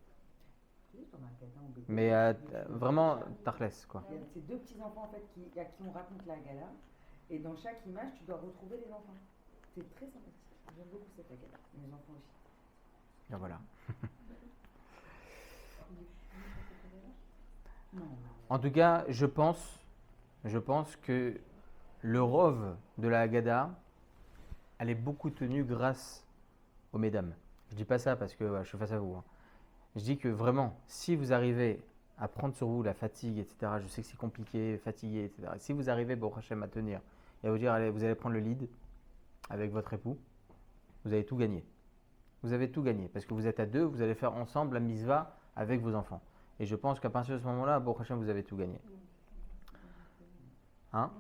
Oui, on a un Haggadah en BD. Mais vraiment Tachles, quoi. Il y a ces deux petits enfants en fait à qui on raconte la Haggadah. Et dans chaque image, tu dois retrouver les enfants. C'est très sympathique. J'aime beaucoup cette Haggadah. Mes enfants aussi. Et voilà. Non. En tout cas, je pense que le rove de la Haggadah, elle est beaucoup tenue grâce aux mesdames. Je dis pas ça parce que je suis face à vous, hein. Je dis que vraiment, si vous arrivez à prendre sur vous la fatigue, etc., je sais que c'est compliqué, fatigué, etc. Si vous arrivez, Baruch Hashem, à tenir et à vous dire, allez, vous allez prendre le lead avec votre époux, vous avez tout gagné. Vous avez tout gagné parce que vous êtes à deux, vous allez faire ensemble la misva avec vos enfants. Et je pense qu'à partir de ce moment-là, Baruch Hashem, vous avez tout gagné. Hein?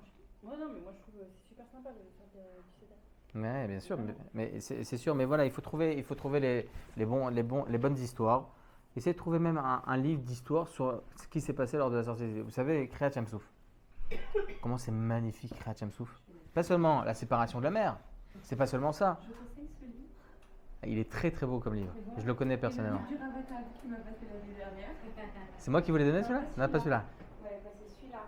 Ouais, non, mais moi je trouve que c'est super sympa de faire du Seder. Oui, bien sûr, mais c'est sûr. Mais voilà, il faut trouver les bonnes histoires. Essayez de trouver même un livre d'histoire sur ce qui s'est passé lors de la sortie d'Égypte. Vous savez, Kriyat Yam-Souf. Comment c'est magnifique, Kriyat Yam-Souf. Pas seulement la séparation de la mer, c'est pas seulement ça. Je conseille ce livre. Il est très très beau comme livre. Je le connais personnellement. Et le livre du Ravatal qui m'a passé l'année dernière. C'est moi qui vous l'ai donné celui-là? Non, pas celui-là. Ouais, bah c'est celui-là.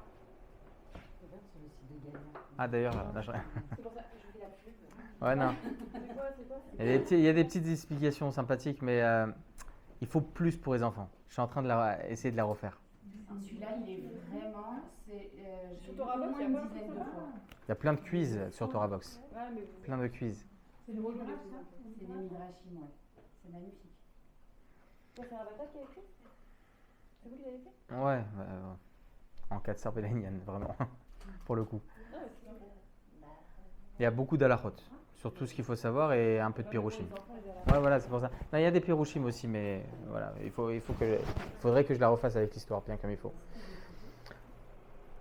C'est le site de Gaïa. Ah d'ailleurs, là, je... C'est pour ça que je fais la pub. Ouais, non. C'est quoi Il y a des petites explications sympathiques, mais il faut plus pour les enfants. Je suis en train de essayer de la refaire. Celui-là, il est vraiment. J'ai Sur lu Torah au Box, moins il y a une pas un dizaine truc de comme ça fois. Il y a plein de quiz sur Torah Box. Ouais, mais Plein de quiz. C'est le rôle de C'est des midrashim, ouais. C'est magnifique. c'est un avatar qui a écrit. C'est vous qui l'avez fait? Ouais, en 4 sœurs Béléniennes, vraiment, pour le coup. Ah, ouais, c'est sympa. Il y a beaucoup d'alachot sur tout ce qu'il faut savoir et un peu de pirouchim. Les enfants, ils ont la- Ouais, voilà, c'est pour ça. Non, il y a des pirouchim aussi, mais voilà, il faudrait que je la refasse avec l'histoire, bien comme il faut.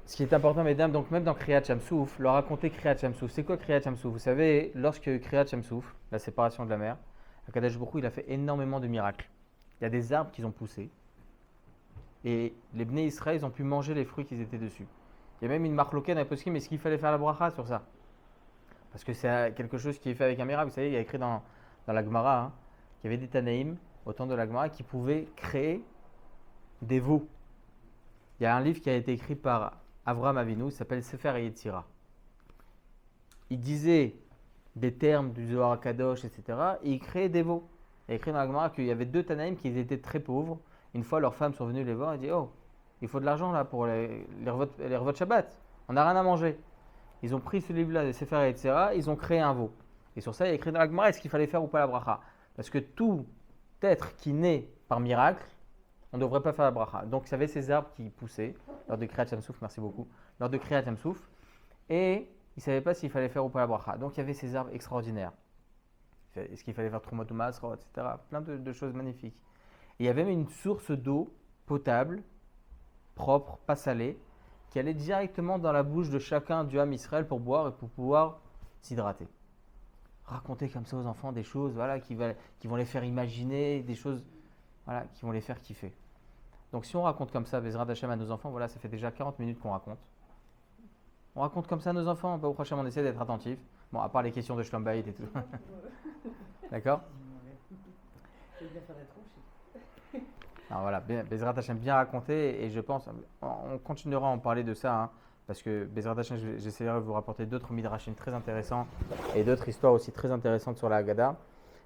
Ce qui est important, mesdames, donc même dans Kriyat Yam-Souf, leur raconter Kriyat Yam-Souf. C'est quoi Kriyat Yam-Souf? Vous savez, lorsque Kriyat Yam-Souf, la séparation de la mer, Akadosh Baruch Hu, il a fait énormément de miracles. Il y a des arbres qui ont poussé et les Bnei Israël, ils ont pu manger les fruits qui étaient dessus. Il y a même une marloquette à Poskim, mais est-ce qu'il fallait faire la bracha sur ça? Parce que c'est quelque chose qui est fait avec un miracle. Vous savez, il y a écrit dans la Gemara qu'il y avait des Tanaïm au temps de la Gemara qui pouvaient créer des veaux. Il y a un livre qui a été écrit par Avraham Avinu, il s'appelle Sefer Yetzira. Il disait des termes du Zohar Kadosh, etc. Et il créait des veaux. Il y a écrit dans la Gemara qu'il y avait 2 Tanaïm qui étaient très pauvres. Une fois, leurs femmes sont venues les voir et dit: oh, il faut de l'argent là pour les revotes Shabbat. On n'a rien à manger. Ils ont pris ce livre-là de Sefer Yetzira, ils ont créé un veau. Et sur ça, il y a écrit dans la Gemara est-ce qu'il fallait faire ou pas la bracha. Parce que tout être qui naît par miracle, on ne devrait pas faire la bracha. Donc, il y avait ces arbres qui poussaient lors de Kriyat Yam-Souf, merci beaucoup, lors de Kriyat Yam-Souf, et ils ne savaient pas s'il fallait faire ou pas la bracha. Donc, il y avait ces arbres extraordinaires. Est-ce qu'il fallait faire Trumot ou Masrot, etc. Plein de choses magnifiques. Et il y avait même une source d'eau potable, propre, pas salée, qui allait directement dans la bouche de chacun du Ham Israël pour boire et pour pouvoir s'hydrater. Raconter comme ça aux enfants des choses voilà, qui vont les faire imaginer, des choses voilà, qui vont les faire kiffer. Donc si on raconte comme ça, Bezrat Hashem à nos enfants, voilà, ça fait déjà 40 minutes qu'on raconte. On raconte comme ça à nos enfants, au prochain on essaie d'être attentif. Bon, à part les questions de Shlom Bayit et tout. D'accord? Je vais bien faire des tronches. Alors voilà, Bezrat Hashem bien raconté et je pense, on continuera à en parler de ça, hein, parce que Bezrat Hashem, j'essaierai de vous rapporter d'autres midrashim très intéressants et d'autres histoires aussi très intéressantes sur la Haggadah.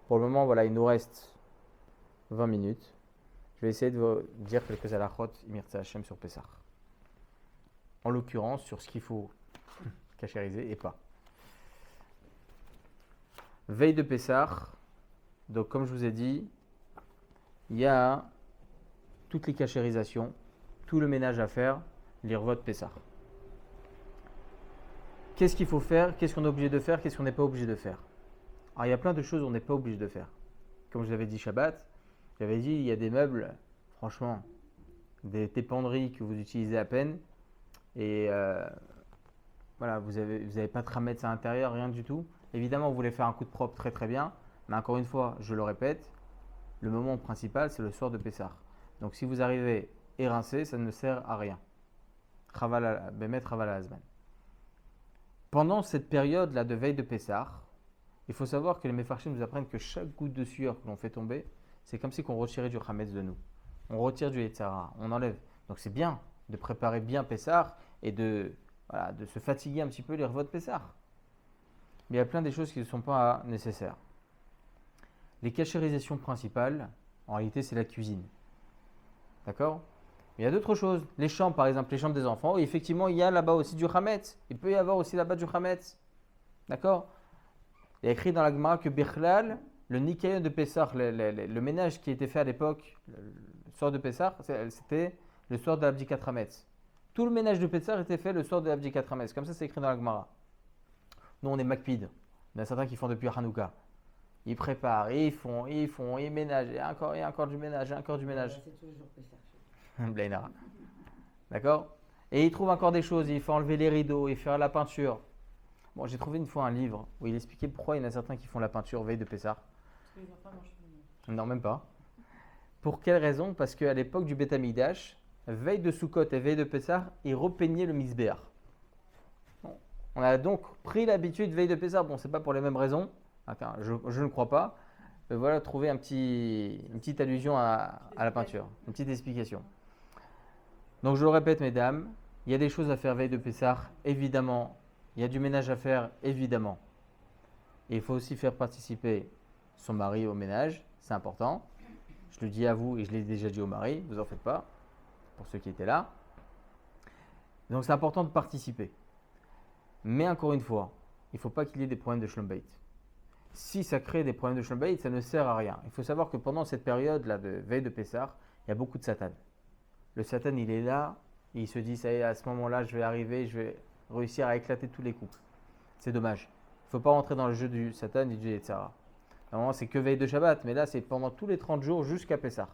Pour le moment, voilà, il nous reste 20 minutes. Je vais essayer de vous dire quelques halachot Mirza Hashem sur Pessah. En l'occurrence, sur ce qu'il faut cachériser et pas. Veille de Pessah, donc comme je vous ai dit, il y a toutes les cachérisations, tout le ménage à faire, l'irvot Pessah. Qu'est-ce qu'il faut faire? Qu'est-ce qu'on est obligé de faire? Qu'est-ce qu'on n'est pas obligé de faire? Alors il y a plein de choses qu'on n'est pas obligé de faire. Comme je vous avais dit Shabbat, j'avais dit il y a des meubles, franchement, des penderies que vous utilisez à peine, et voilà, vous avez pas de ramettre à l'intérieur, rien du tout. Évidemment, vous voulez faire un coup de propre très très bien, mais encore une fois, je le répète, le moment principal, c'est le soir de Pessah. Donc si vous arrivez érincé, ça ne sert à rien. Bemet Chaval Azman. Pendant cette période-là de veille de Pessah, il faut savoir que les Mefarshim nous apprennent que chaque goutte de sueur que l'on fait tomber, c'est comme si on retirait du Hametz de nous. On retire du Yetzara, on enlève. Donc c'est bien de préparer bien Pessah et de se fatiguer un petit peu les revots de Pessah. Mais il y a plein de choses qui ne sont pas nécessaires. Les cachérisations principales, en réalité, c'est la cuisine. D'accord? Il y a d'autres choses. Les chambres, par exemple, les chambres des enfants. Et effectivement, il y a là-bas aussi du Hametz. Il peut y avoir aussi là-bas du Hametz. D'accord? Il y a écrit dans la Gemara que Bichlal, le Nikayon de Pessah, le ménage qui était fait à l'époque, le soir de Pessah, c'était le soir de l'Abdikat Hametz. Tout le ménage de Pessah était fait le soir de l'Abdikat Hametz. Comme ça, c'est écrit dans la Gemara. Nous, on est Makpid. Il y en a certains qui font depuis Hanouka. Ils préparent, ils font, ils ménagent. Et encore du ménage, et encore du ménage. C'est toujours Pessah. Blainara. D'accord? Et il trouve encore des choses. Il faut enlever les rideaux et faire la peinture. Bon, j'ai trouvé une fois un livre où il expliquait pourquoi il y en a certains qui font la peinture veille de Pessah. Parce que les enfants mangent tout le monde. Non, même pas. Pour quelle raison? Parce qu'à l'époque du Beth Amikdash, veille de Sukkot et veille de Pessah, ils repeignaient le Misbéach. Bon. On a donc pris l'habitude veille de Pessah. Bon, c'est pas pour les mêmes raisons. Enfin, je ne crois pas. Mais voilà, trouver une petite allusion à la peinture, une petite explication. Donc je le répète, mesdames, il y a des choses à faire veille de Pessah, évidemment. Il y a du ménage à faire, évidemment. Et il faut aussi faire participer son mari au ménage, c'est important. Je le dis à vous et je l'ai déjà dit au mari, vous en faites pas, pour ceux qui étaient là. Donc c'est important de participer. Mais encore une fois, il ne faut pas qu'il y ait des problèmes de Shlom Bayit. Si ça crée des problèmes de Shlom Bayit, ça ne sert à rien. Il faut savoir que pendant cette période-là de veille de Pessah, il y a beaucoup de Satan. Le Satan, il est là, et il se dit, ça y est, à ce moment-là, je vais arriver, je vais réussir à éclater tous les couples. C'est dommage. Il ne faut pas rentrer dans le jeu du Satan et du Yetzirah. Normalement, c'est que veille de Shabbat, mais là, c'est pendant tous les 30 jours jusqu'à Pessah.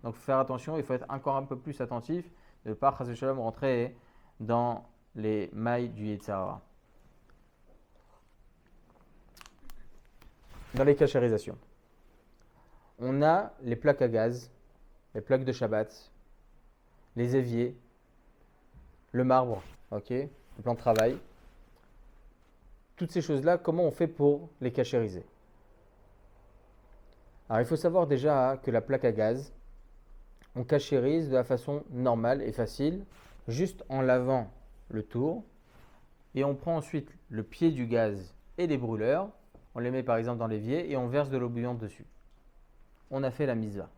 Donc, il faut faire attention, il faut être encore un peu plus attentif, de ne pas, Chas v'Shalom, rentrer dans les mailles du Yetzirah. Dans les cachérisations, on a les plaques à gaz, les plaques de Shabbat, les éviers, le marbre, le plan de travail. Toutes ces choses-là, comment on fait pour les cachériser? Alors, il faut savoir déjà que la plaque à gaz, on cachérise de la façon normale et facile, juste en lavant le tour. Et on prend ensuite le pied du gaz et les brûleurs, on les met par exemple dans l'évier et on verse de l'eau bouillante dessus. On a fait la mitzvah,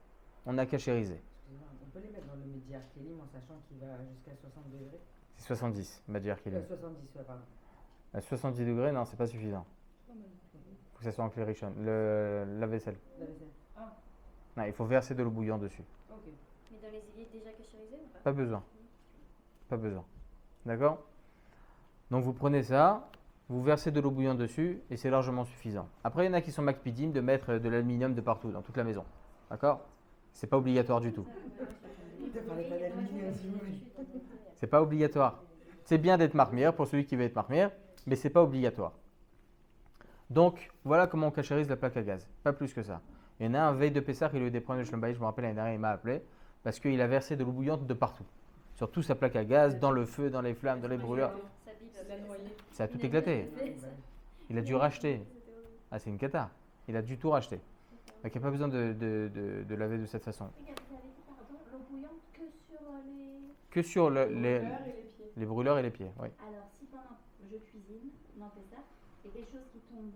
on a cachérisé. On peut les mettre dans le Médiar Kélim en sachant qu'il va jusqu'à 60 degrés? C'est 70, Médiar Kélim. 70, ouais, pardon. À 70 degrés, non, c'est pas suffisant. Il faut que ça soit en clairichon. La vaisselle. La vaisselle. Non, il faut verser de l'eau bouillante dessus. Ok. Mais dans les éviers déjà cachérisés ou pas? Pas besoin. Pas besoin. D'accord? Donc vous prenez ça, vous versez de l'eau bouillante dessus et c'est largement suffisant. Après, il y en a qui sont makpidim de mettre de l'aluminium de partout, dans toute la maison. D'accord? C'est pas obligatoire du tout. C'est pas obligatoire. C'est bien d'être marmire pour celui qui veut être marmire, mais c'est pas obligatoire. Donc, voilà comment on cachérise la plaque à gaz. Pas plus que ça. Il y en a un veille de Pessah, il a eu des problèmes de Shlom Bayit, je me rappelle l'année dernière, il m'a appelé, parce qu'il a versé de l'eau bouillante de partout. Sur toute sa plaque à gaz, dans le feu, dans les flammes, dans les brûleurs. Ça a tout éclaté. Il a dû racheter. Ah, c'est une cata. Il a dû tout racheter. Donc, il n'y a pas besoin de laver de cette façon. L'eau bouillante Que sur Les brûleurs et les pieds. Oui. Alors, si pendant je cuisine, on fait ça, et quelque chose qui tombe,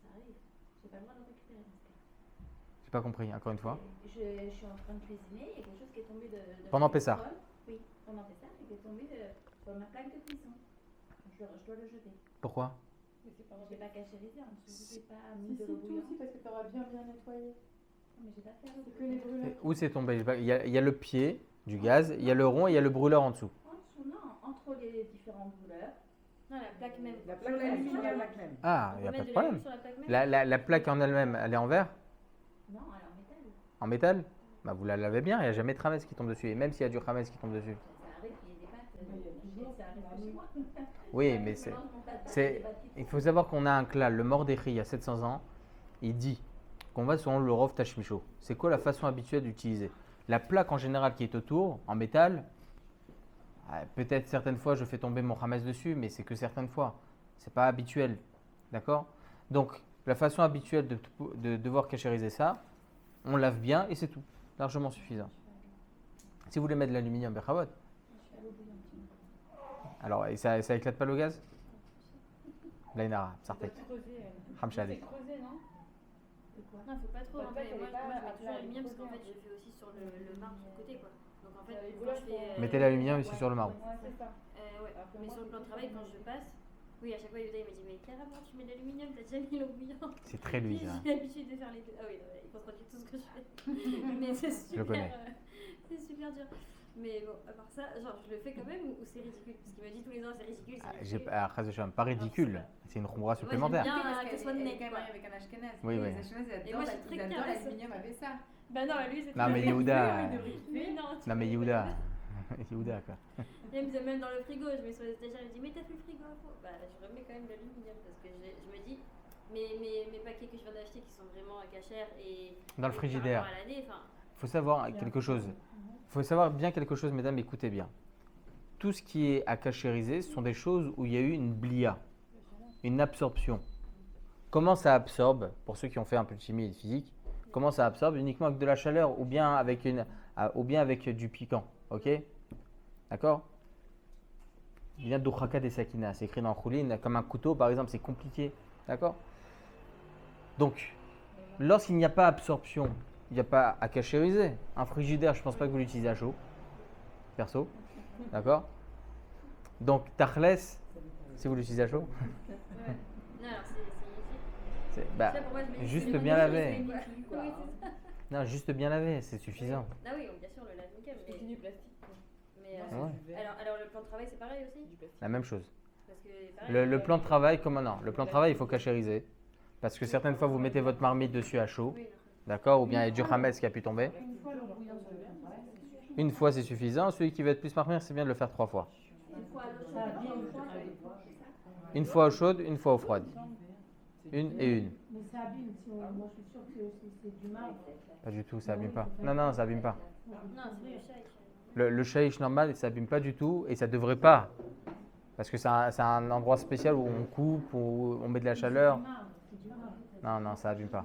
ça arrive. J'ai pas le droit de récupérer dans ce cas. J'ai pas compris, encore une fois. Je suis en train de cuisiner, et quelque chose qui est tombé de Pendant Pessah. Oui, pendant Pessah, et qui est tombé sur ma plaque de cuisson. Je dois le jeter. Pourquoi? J'ai pas cachérisé, en dessous, j'ai pas Si, mis de l'eau tout bouillante. aussi, parce que tu auras bien nettoyé. Non, mais j'ai pas fait C'est que les brûleurs. Où c'est tombé? Il y a le pied du gaz, il y a le rond et il y a le brûleur en dessous. En dessous, non, entre les différents brûleurs. Non, la plaque même. La plaque même, sur la plaque même. Ah, il On n'y a peut pas mettre de de problème. l'huile sur la plaque même? La plaque en elle-même, elle est en verre? Non, alors métal. En métal? Bah, vous la lavez bien, il n'y a jamais de rames qui tombe dessus. Et même s'il y a du rames qui tombe dessus. Ça arrive qu'il y ait des pâtes. Ça arrive chez moi. Oui, mais il faut savoir qu'on a un klal, le Mordechai, il y a 700 ans, il dit qu'on va selon le Rov Tashmicho. C'est quoi la façon habituelle d'utiliser? La plaque en général qui est autour, en métal, peut-être certaines fois je fais tomber mon hametz dessus, mais c'est que certaines fois. C'est pas habituel. D'accord? Donc, la façon habituelle de devoir cachériser ça, on lave bien et c'est tout. Largement suffisant. Si vous voulez mettre de l'aluminium, bechavot. Alors, et ça éclate pas le gaz? Lainara, Sartek. Hamshadi. Creusé, non? Non, faut pas trop. Bah, Hein, toi, mais moi, t'avais pas je mets à toujours faire l'aluminium parce les qu'en fait, côtés, je fais aussi sur le marbre sur le côté, quoi. Donc en fait, Les quand brûleurs je fais. Mettez l'aluminium ici sur le marbre. Ouais, c'est ça. Ouais. Alors que Mais moi, sur le c'est plan de tout travail, sur quand le je passe, oui, à chaque fois, Yoda il me dit, mais carrément, tu mets de l'aluminium, t'as déjà mis l'eau bouillante. C'est très lui, ça. J'ai l'habitude de faire les deux. Ah oui, il contredit tout ce que je fais. Mais c'est super. Je le connais. C'est super dur. Mais bon, à part ça, genre, je le fais quand même ou c'est ridicule? Parce qu'il me dit tous les ans, c'est ridicule. Pas ridicule. C'est une khumra supplémentaire. Bien, Parce que ce soit qu'elle net, est quand quoi. même avec un ashkenaz. Oui, oui. Les ashkenaz, Et moi, je suis très ils adorent carrée, ça. l'aluminium avec ça. Bah non, lui, c'est Non, mais Yehuda. Mais non, Non, mais Yehuda. Yehuda, quoi. Il me dit même dans le frigo, je mets sur les étagères, il me dit, mais t'as plus le frigo à fond? Bah, je remets quand même de l'aluminium parce que je me dis, mes paquets que je viens d'acheter qui sont vraiment cachers et. Dans le frigidaire. Par rapport à l'année, enfin, faut savoir quelque chose. Il faut savoir bien quelque chose, mesdames, écoutez bien. Tout ce qui est à cachériser, ce sont des choses où il y a eu une blia, une absorption. Comment ça absorbe, pour ceux qui ont fait un peu de chimie et de physique, comment ça absorbe? Uniquement avec de la chaleur ou bien avec du piquant. Ok? D'accord? Il vient d'Ukhaka des Sakina, c'est écrit dans Khoulin, comme un couteau par exemple, c'est compliqué. D'accord? Donc, lorsqu'il n'y a pas absorption, il n'y a pas à cachériser. Un frigidaire, je ne pense pas que vous l'utilisez à chaud, perso. D'accord? Donc, Tachles, si vous l'utilisez à chaud, Non, alors bah, ça, pour moi, je me dis, juste c'est bien le lavé. Oui, c'est ça. Non, juste bien lavé, c'est suffisant. Ah oui, bien sûr, le lave nickel. Et c'est du plastique. Mais, Ouais. alors, le plan de travail, c'est pareil aussi? Du plastique. La même chose. Parce que, pareil, Le plan de travail, comment non? Le plan de travail, il faut cachériser. Parce que certaines fois, vous mettez votre marmite dessus à chaud. Oui, D'accord? Ou bien il y a du hametz qui a pu tomber. Une fois l'eau bouillante sur le travail, c'est suffisant. Une fois, c'est suffisant. Celui qui veut être plus marmire, c'est bien de le faire 3 fois. Une fois à l'eau chaude, Une fois au chaude, une fois au froide. Une et une. Mais ça abîme, moi je suis sûre que c'est du marbre. Pas du tout, ça abîme pas. Non, non, ça abîme pas. non, c'est le shaïch. Le shaïch normal, ça abîme pas du tout et ça devrait pas. Parce que c'est un endroit spécial où on coupe, où on met de la chaleur. C'est du marbre. Non, non, ça abîme pas.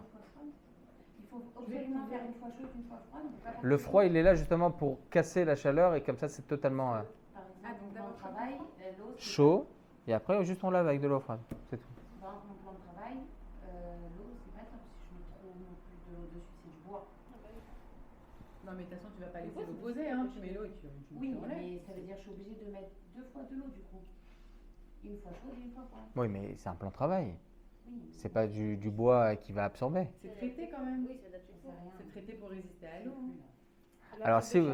Il faut absolument faire une fois chaude, une fois froide. on peut pas faire Le froid, il est là justement pour casser la chaleur et comme ça, c'est totalement Par Ah, exemple, donc dans d'abord le travail, l'eau, c'est chaud. Et après, juste on lave avec de l'eau froide. C'est tout. dans mon plan de travail, l'eau, c'est pas top si je mets trop non plus de l'eau dessus, c'est du bois. Non, mais de toute façon, tu vas pas laisser l'eau poser, hein. Tu mets l'eau et tu Oui, enlèves. mais ça veut dire que je suis obligée de mettre 2 fois de l'eau du coup. Une fois chaude et une fois froide. Oui, mais c'est un plan de travail. Oui, C'est pas du bois qui va absorber. C'est traité quand même. Oui, c'est adapté. c'est rien. C'est traité pour résister à l'eau. hein. Alors, si vous-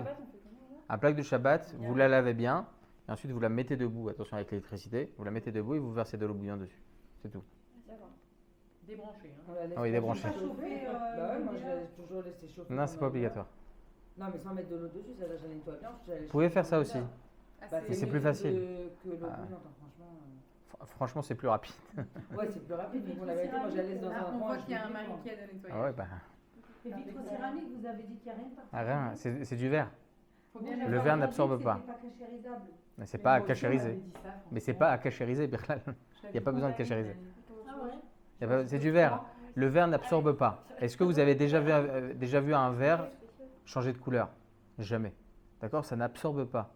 Un plaque de Shabbat, vous la lavez bien. Et ensuite, vous la mettez debout. Attention avec l'électricité. Vous la mettez debout et vous versez de l'eau bouillante dessus. C'est tout. Débranché. Hein. On la laisse Ah oui, pas débranché. chauffer, bah ouais, moi je la laisse toujours laisser chauffer. Non, c'est pas pendant- obligatoire. Non, mais sans mettre de l'eau dessus, ça va, je la nettoie bien. Vous pouvez faire ça aussi. Bah, Mais c'est mieux plus facile. Que l'eau Ah. bouillante, hein, franchement. Franchement, c'est plus rapide. Ouais, c'est plus rapide, mais bon, la vérité, moi je la laisse dans Là, un on coin. voit je qu'il y a un l'oublie, mari moi. qui a de nettoyer. Ah ouais, bah, Et vitrocéramique, vous avez dit qu'il n'y a rien de ah, rien. C'est du verre. Faut bien Le verre n'absorbe pas. C'est pas cachérisable. Mais c'est pas à cachériser. Mais c'est pas à cachériser, Birlal. Il y a pas besoin de cachériser. Ah ouais. C'est du verre. Le verre n'absorbe pas. Est-ce que vous avez déjà vu un verre changer de couleur? Jamais. D'accord? Ça n'absorbe pas.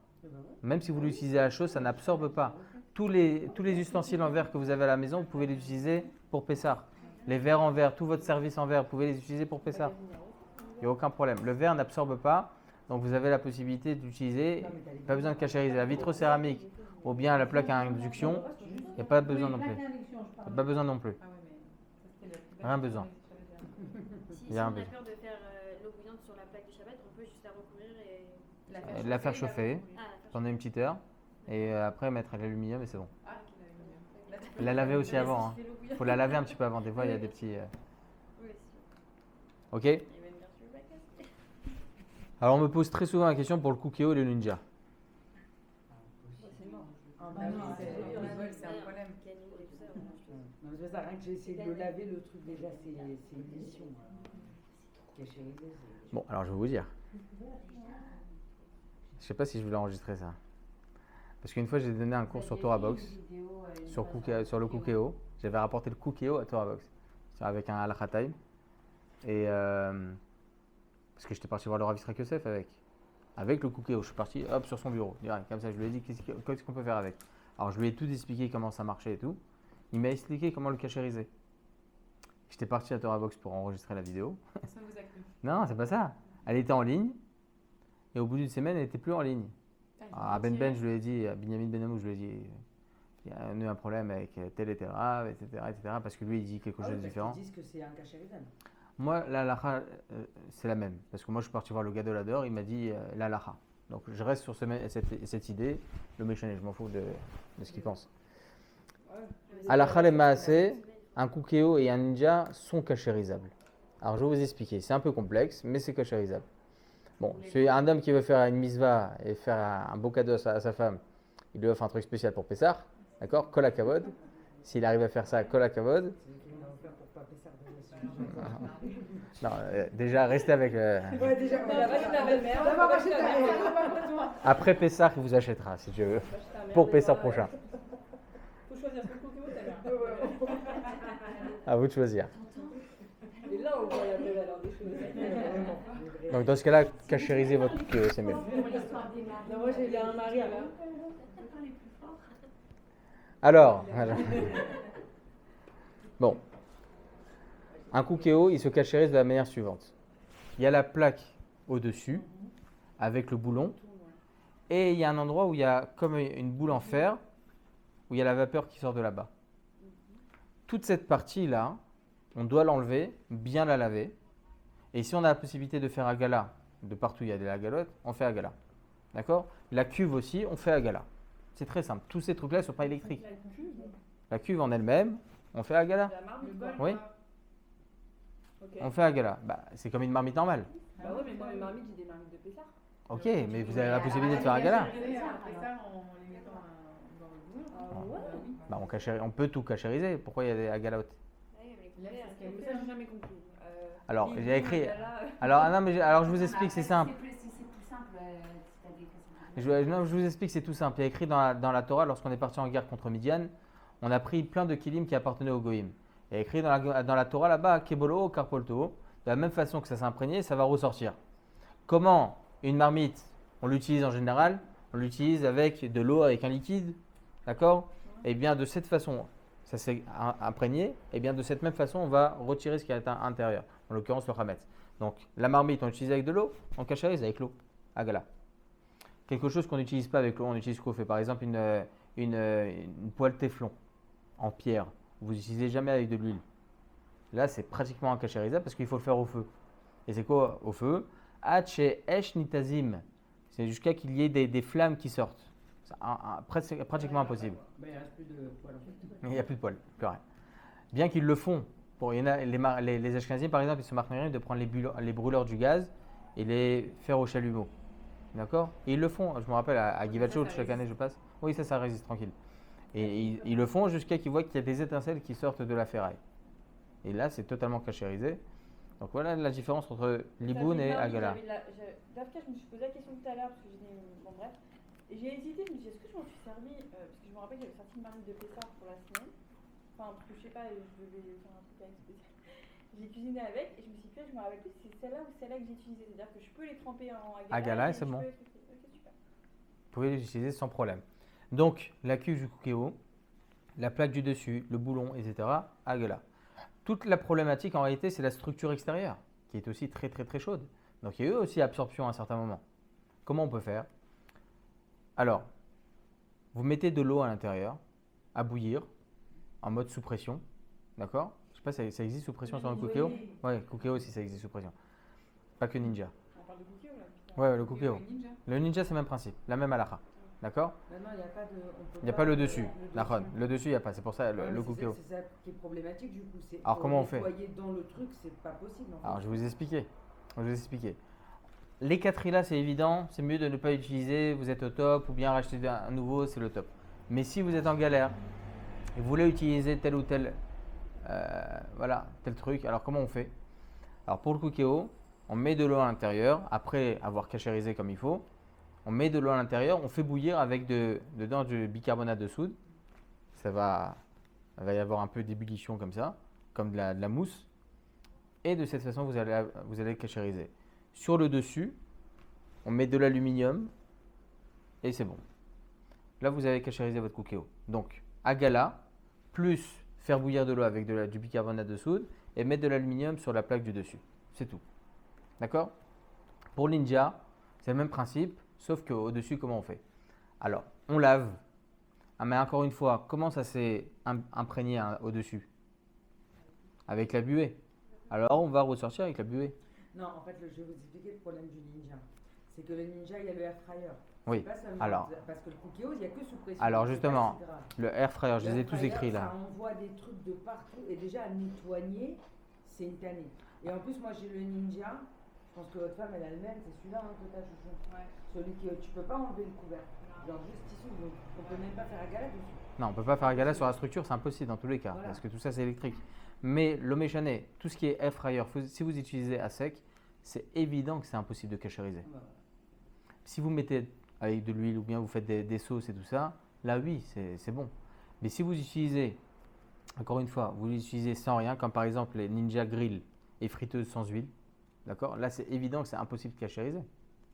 Même si vous l'utilisez à chaud, ça n'absorbe pas. Tous les ustensiles en verre que vous avez à la maison, vous pouvez les utiliser pour Pessah. Les verres en verre, tout votre service en verre, vous pouvez les utiliser pour Pessah. Il n'y a aucun problème. Le verre n'absorbe pas, donc vous avez la possibilité d'utiliser. Pas besoin de cachériser. La vitrocéramique ou bien la plaque à induction, il n'y a pas besoin non plus. Il n'y a pas besoin non plus. Ah ouais, mais ça, c'était le- Rien besoin. Si Il y a on un a besoin. peur de faire l'eau bouillante sur la plaque du Shabbat, on peut juste la recouvrir et. La faire chauffer Ah, pendant une petite heure et après mettre à l'aluminium et c'est bon. Ah, qu'il a eu mieux. La laver aussi avant. Il faut la laver un petit peu avant. Des fois, il y a des petits. Oui, Ok? il va me dire tu veux pas casser. Alors, on me pose très souvent la question pour le Kukeo et le Ninja. Ah, bah Ah oui, non, c'est- Le bol, c'est un problème. Cani et tout ça, ouais, je te- Non, mais c'est ça, rien que j'ai essayé de le laver, le truc déjà, c'est une mission. Cachériser, c'est. Bon, alors je vais vous dire. Je sais pas si je voulais enregistrer ça. Parce qu'une fois, j'ai donné un cours sur Torah Box, sur le Kukeo. J'avais rapporté le Kukeo à Torah Box, avec un Halacha Time. Et parce que j'étais parti voir le Rav Yisrael Yosef avec le Kukeo. Je suis parti, hop, sur son bureau. Direct, comme ça, je lui ai dit qu'est-ce qu'on peut faire avec. Alors, je lui ai tout expliqué comment ça marchait et tout. Il m'a expliqué comment le cachériser. J'étais parti à Torah Box pour enregistrer la vidéo. Personne vous a cru. Non, c'est pas ça. Elle était en ligne. Et au bout d'une semaine, elle n'était plus en ligne. À Ben, je lui ai dit, à Binyamin Benamou, je lui ai dit, il y a eu un problème avec tel et tel rave, etc., parce que lui, il dit quelque chose de différent. Ils disent que c'est un cachérisable. Moi, la halakha, c'est la même. Parce que moi, je suis parti voir le Gadol Hador, il m'a dit la halakha. Donc, je reste sur cette idée. Le méchant, je m'en fous de ce qu'il pense. Halakha le maaseh, un Kukeo et un ninja sont cachérisables. Alors, je vais vous expliquer. C'est un peu complexe, mais c'est cachérisable. Bon, c'est un homme qui veut faire une misva et faire un beau cadeau à sa femme. Il lui offre un truc spécial pour Pessah. D'accord? Kol hakavod. S'il arrive à faire ça, kol hakavod. C'est ce qu'il va faire pour pas Pessah de Non, déjà, restez avec. Ouais, déjà, Non, va chez ta belle-mère. D'abord, Va chez ta va chez ta belle-mère. Après Pessah, il vous achètera si tu veux. Va chez ta mère, Pour des Pessah fois, prochain. Faut choisir ce cookie ou ta mère. À vous de choisir. Et là, on voit la vraie valeur des choses. Donc dans ce cas-là, cachérisez votre cookie, c'est mieux. Non, moi, j'ai un mari là. Alors, bon, un cookéo, il se cachérise de la manière suivante. Il y a la plaque au-dessus, avec le boulon, et il y a un endroit où il y a comme une boule en fer, où il y a la vapeur qui sort de là-bas. Toute cette partie-là, on doit l'enlever, bien la laver, et si on a la possibilité de faire agala, de partout il y a des agalotes, on fait agala. D'accord? La cuve aussi, on fait agala. C'est très simple. Tous ces trucs-là ne sont pas électriques. La cuve en elle-même, on fait agala. La marmite, quoi. Oui, Ok. on fait agala. Bah, c'est comme une marmite normale. Bah ouais, mais moi, mes marmites, j'ai des marmites de Pessard. Ok, mais vous avez la possibilité de faire agala. Après ça, en les mettant dans le boulot. Ah ouais. Bah, on peut tout cachériser. Pourquoi il y a des agalautes? Ça, j'ai jamais compris. Alors, j'ai écrit. Alors, ah non, mais alors je vous explique, c'est simple. Si c'est plus simple, si t'as des questions. Je vous explique, c'est tout simple. Il y a écrit dans la Torah, lorsqu'on est parti en guerre contre Midian, on a pris plein de kilim qui appartenaient aux goïm. Il y a écrit dans la Torah là-bas, Kebolo, Karpolto, de la même façon que ça s'est imprégné, ça va ressortir. Comment une marmite, on l'utilise en général, on l'utilise avec de l'eau, avec un liquide, d'accord? Et bien de cette façon, ça s'est imprégné, et bien de cette même façon, on va retirer ce qui est à l'intérieur, en l'occurrence le chametz. Donc la marmite, on l'utilise avec de l'eau, on cachérise avec l'eau, agala. Quelque chose qu'on n'utilise pas avec l'eau, on utilise quoi? On fait par exemple une poêle téflon en pierre. Vous n'utilisez jamais avec de l'huile. Là, c'est pratiquement incachérisable parce qu'il faut le faire au feu. Et c'est quoi au feu? Hache esh nitazim. C'est jusqu'à qu'il y ait des flammes qui sortent. C'est pratiquement impossible. Il n'y a plus de poils en fait. Il n'y a plus de poils, plus rien. Bien qu'ils le font. Bon, il y en a, les Ashkenazim, par exemple, ils se marquent de prendre les brûleurs du gaz et les faire au chalumeau. D'accord? Et ils le font. Je me rappelle à Givatchot, chaque année je passe. Oui, ça résiste tranquille. Et ils le font jusqu'à qu'ils voient qu'il y a des étincelles qui sortent de la ferraille. Et là, c'est totalement cachérisé. Donc voilà la différence entre Liboun et Agala. Dafka, je me suis posé la question tout à l'heure parce que j'ai dit, bon bref, et j'ai hésité, je me suis dit, est-ce que je m'en suis servi, parce que je me rappelle qu'il y avait sorti une marmite de Pessard pour la semaine, enfin, parce que je sais pas, je devais faire un truc avec spécial. J'ai cuisiné avec et je me suis dit, je me rappelle plus si c'est celle-là ou celle-là que j'ai utilisée, c'est-à-dire que je peux les tremper en Agala. Agala, c'est bon. Ok, super. Vous pouvez les utiliser sans problème. Donc, la cuve du cookéo, la plaque du dessus, le boulon, etc., Agala. Toute la problématique, en réalité, c'est la structure extérieure, qui est aussi très, très, très chaude. Donc, il y a eu aussi absorption à un certain moment. Comment on peut faire? Alors, vous mettez de l'eau à l'intérieur, à bouillir, en mode sous pression. D'accord? Je ne sais pas, ça existe sous pression sur un cookéo? Oui, cookéo aussi, ça existe sous pression. Pas que ninja. On parle de cookéo là? Ouais, le cookéo. Le ninja, c'est le même principe, la même halakha. D'accord? Maintenant, il n'y a pas de. Il n'y a pas le dessus. Le dessus, il n'y a pas. C'est pour ça le cookéo. C'est ça qui est problématique du coup. Alors, comment on fait? Nettoyer dans le truc, c'est pas possible. En fait. Alors, je vais vous expliquer. Les 4 là, c'est évident. C'est mieux de ne pas utiliser. Vous êtes au top ou bien racheter un nouveau, c'est le top. Mais si vous êtes en galère et vous voulez utiliser tel ou tel, tel truc, alors comment on fait? Alors, pour le cookéo, on met de l'eau à l'intérieur après avoir cachérisé comme il faut. On met de l'eau à l'intérieur, on fait bouillir avec dedans du bicarbonate de soude. Il va y avoir un peu d'ébullition comme ça, comme de la mousse. Et de cette façon, vous allez cachériser. Sur le dessus, on met de l'aluminium et c'est bon. Là, vous avez cachérisé votre cookéo. Donc, agala, plus faire bouillir de l'eau avec du bicarbonate de soude et mettre de l'aluminium sur la plaque du dessus. C'est tout. D'accord? Pour ninja, c'est le même principe. Sauf qu'au-dessus, comment on fait? Alors, on lave. Ah, mais encore une fois, comment ça s'est imprégné au-dessus? Avec la buée. Alors, on va ressortir avec la buée. Non, en fait, je vais vous expliquer le problème du ninja. C'est que le ninja, il y a le air fryer. Oui. Pas seulement Alors, parce que le cookéo, il n'y a que sous pression. alors justement, le air fryer, je les ai tous écrits là. Ça envoie des trucs de partout. Et déjà, à nettoyer, c'est une tannée. Et en plus, moi, j'ai le ninja. Je pense que votre femme, elle a le même. C'est celui-là que tu as, chouchou. Ouais. Celui que tu peux pas enlever le couvercle. Genre juste ici, donc on peut même pas faire agala dessus. Non, on ne peut pas faire agala sur la structure, c'est impossible dans tous les cas, Voilà. parce que tout ça c'est électrique. Mais l'oméchané, tout ce qui est air fryer, si vous utilisez à sec, c'est évident que c'est impossible de cachériser. Voilà. Si vous mettez avec de l'huile ou bien vous faites des sauces et tout ça, là oui, c'est bon. Mais si vous utilisez, encore une fois, vous l'utilisez sans rien, comme par exemple les Ninja Grill et friteuses sans huile, d'accord? Là, c'est évident que c'est impossible de cachériser.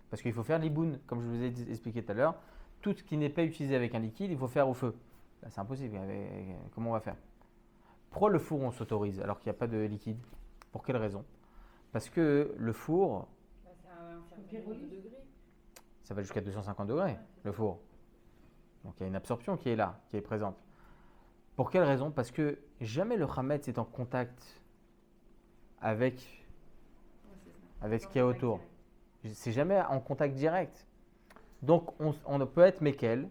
Parce qu'il faut faire l'iboun, comme je vous ai expliqué tout à l'heure. Tout ce qui n'est pas utilisé avec un liquide, il faut faire au feu. Là, c'est impossible. Comment on va faire? Pourquoi le four, on s'autorise alors qu'il n'y a pas de liquide? Pour quelle raison? Parce que le four, Bah, c'est un certain nombre de degrés. ça va jusqu'à 250 degrés, le four. Donc il y a une absorption qui est là, qui est présente. Pour quelle raison? Parce que jamais le chametz est en contact avec ce qu'il y a autour. C'est jamais en contact direct. Donc on peut être méquel,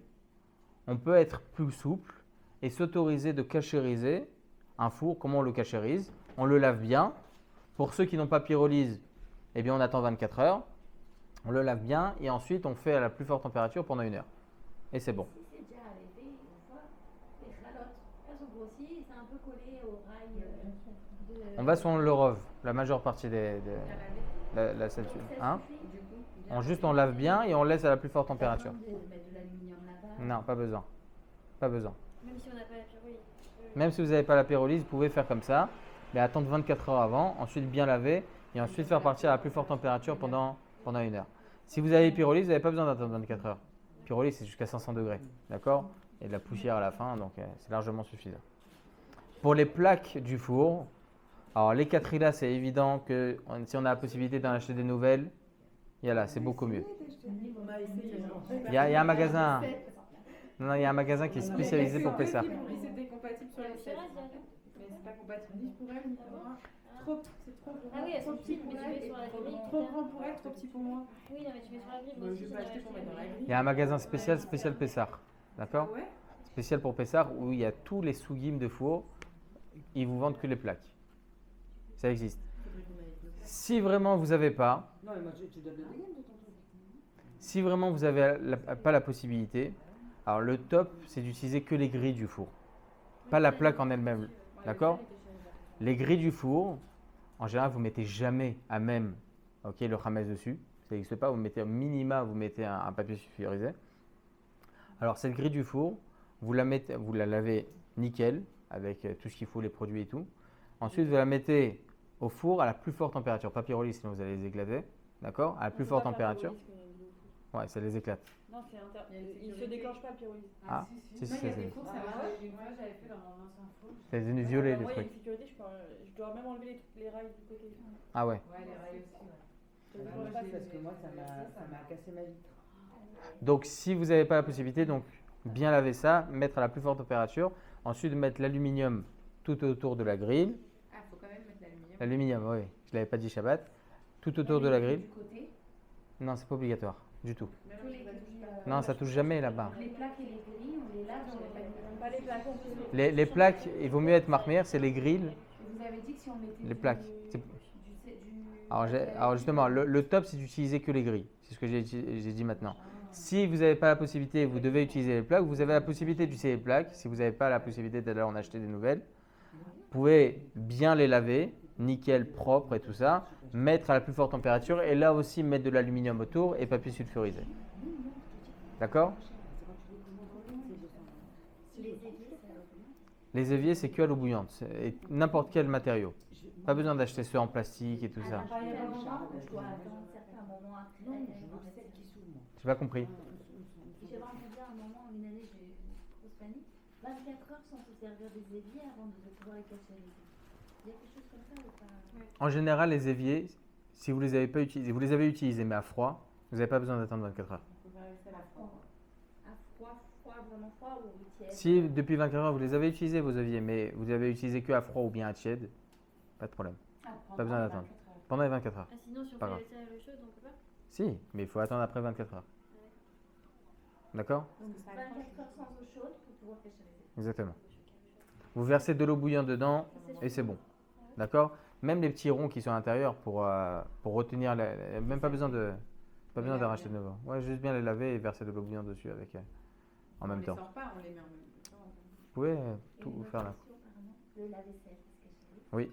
on peut être plus souple et s'autoriser de cachériser un four. Comment on le cachérise? On le lave bien. Pour ceux qui n'ont pas pyrolyse, eh bien on attend 24 heures. On le lave bien et ensuite on fait à la plus forte température pendant 1 heure. Et c'est bon. Si c'est déjà arrivé une fois, les chalotes, elles ont grossi et c'est un peu collé au rail de... On va sur le rove, la majeure partie la ceinture. Ça Hein? suffit. Du coup, On lave bien et on laisse à la plus forte température. Pas besoin de mettre de l'aluminium là-bas. Non, pas besoin. Pas besoin. Même si on n'a pas la pyrolyse. Même si vous n'avez pas la pyrolyse, vous pouvez faire comme ça, mais attendre 24 heures avant, ensuite bien laver et ensuite faire partir à la plus forte température pendant 1 heure. Si vous avez pyrolyse, vous n'avez pas besoin d'attendre 24 heures. Pyrolyse, c'est jusqu'à 500 degrés. D'accord? Et de la poussière à la fin, donc c'est largement suffisant. Pour les plaques du four, alors les Catrila, c'est évident que si on a la possibilité d'en acheter des nouvelles, il y a là, c'est beaucoup mieux. On a essayé. Il y a un magasin. Non, il y a un magasin qui est spécialisé pour Pessah. C'était compatible sur les 7. Mais c'est pas compatible ni pour elle ni pour moi. C'est trop grand. Ah oui, elles sont Trop petit petites, mais pour tu elle mets et sur la grille. trop grand pour elle, trop petit pour moi. Oui, non, mais tu mets sur la grille. Moi Je aussi, vais j'en pas ai acheter pour mettre dans la acheté. grille. Il y a un magasin spécial Pessah. D'accord? Ah ouais? Spécial pour Pessah où il y a tous les sougim de four. Ils vous vendent que les plaques. Ça existe. Si vraiment vous n'avez pas, Non, mais moi, tu donnes le dégât de ton truc. si vraiment vous n'avez pas la possibilité, alors le top, c'est d'utiliser que les grilles du four. Pas la plaque en elle-même. D'accord? Les grilles du four, en général, vous ne mettez jamais à même le chametz dessus. Ça n'existe pas. Vous mettez au minima, vous mettez un papier sulfurisé. Alors, cette grille du four, vous la lavez nickel avec tout ce qu'il faut, les produits et tout. Ensuite, vous la mettez au four à la plus forte température. Pas pyrolyse, sinon vous allez les éclater. D'accord? À la plus forte température. Ouais, ça les éclate. Non, il se déclenche pas le pyrolyse. Ah, si, Moi, il y a si, des si. cours, ça marche. Une fois, j'avais fait dans mon ancien four. C'est devenu violet, les Moi, il y a une trucs. sécurité, je dois même enlever les rails du côté. Ah ouais. Ouais, les rails aussi, ouais. Ah, moi, je sais parce que moi, ça m'a cassé ma vitre. Donc, si vous n'avez pas la possibilité, donc bien laver ça, mettre à la plus forte température. Ensuite, mettre l'aluminium tout autour de la grille. Ah, faut quand même mettre l'aluminium. L'aluminium, oui. Je ne l'avais pas dit Shabbat. Tout autour de la grille. Du côté, Non, c'est pas obligatoire du tout. tous les Non, ça touche jamais là-bas. les plaques et les grilles, on les lave dans les plaques. Pas les plaques. Les plaques, il vaut mieux être marmère, c'est les grilles, Vous avez dit que si on mettait les plaques. du Alors justement, le top, c'est d'utiliser que les grilles. C'est ce que j'ai dit maintenant. Si vous n'avez pas la possibilité, vous devez utiliser les plaques. Vous avez la possibilité d'utiliser les plaques. Si vous n'avez pas la possibilité d'aller en acheter des nouvelles, vous pouvez bien les laver, nickel, propre et tout ça, mettre à la plus forte température et là aussi mettre de l'aluminium autour et papier sulfurisé. D'accord? Les éviers, ça va. Les éviers, c'est que à l'eau bouillante. Et n'importe quel matériau. Pas besoin d'acheter ceux en plastique et tout ça. À un moment, je dois attendre un certain moment après. Celle qui s'ouvre, moi. J'ai pas compris. J'avais entendu à un moment, une année, j'ai eu une grosse panique. 24 heures sans se servir des éviers avant de pouvoir les cachériser. Il y a quelque chose comme ça ou pas? En général, les éviers, si vous les avez pas utilisés, vous les avez utilisés mais à froid, vous n'avez pas besoin d'attendre 24 heures. À froid, vraiment froid ou tiède? Si depuis 24 heures vous les avez utilisés vos éviers, mais vous les avez utilisés que à froid ou bien à tiède, pas de problème. Pas besoin d'attendre. Pendant les 24 heures. Ah, sinon, si on Pas fait grave. laisser à l'eau chaude, on peut pas? Si, mais il faut attendre après 24 heures. D'accord? Donc 24 heures sans eau chaude pour pouvoir cachériser. Exactement. Vous versez de l'eau bouillante dedans et c'est bon. D'accord? Même les petits ronds qui sont à l'intérieur pour retenir, même pas besoin de racheter de nouveau. Ouais, juste bien les laver et verser de l'eau bouillante dessus avec en même temps. On les sort pas, on les met en même temps. Vous pouvez tout faire là. Le lave-vaisselle, se cachériser. Oui.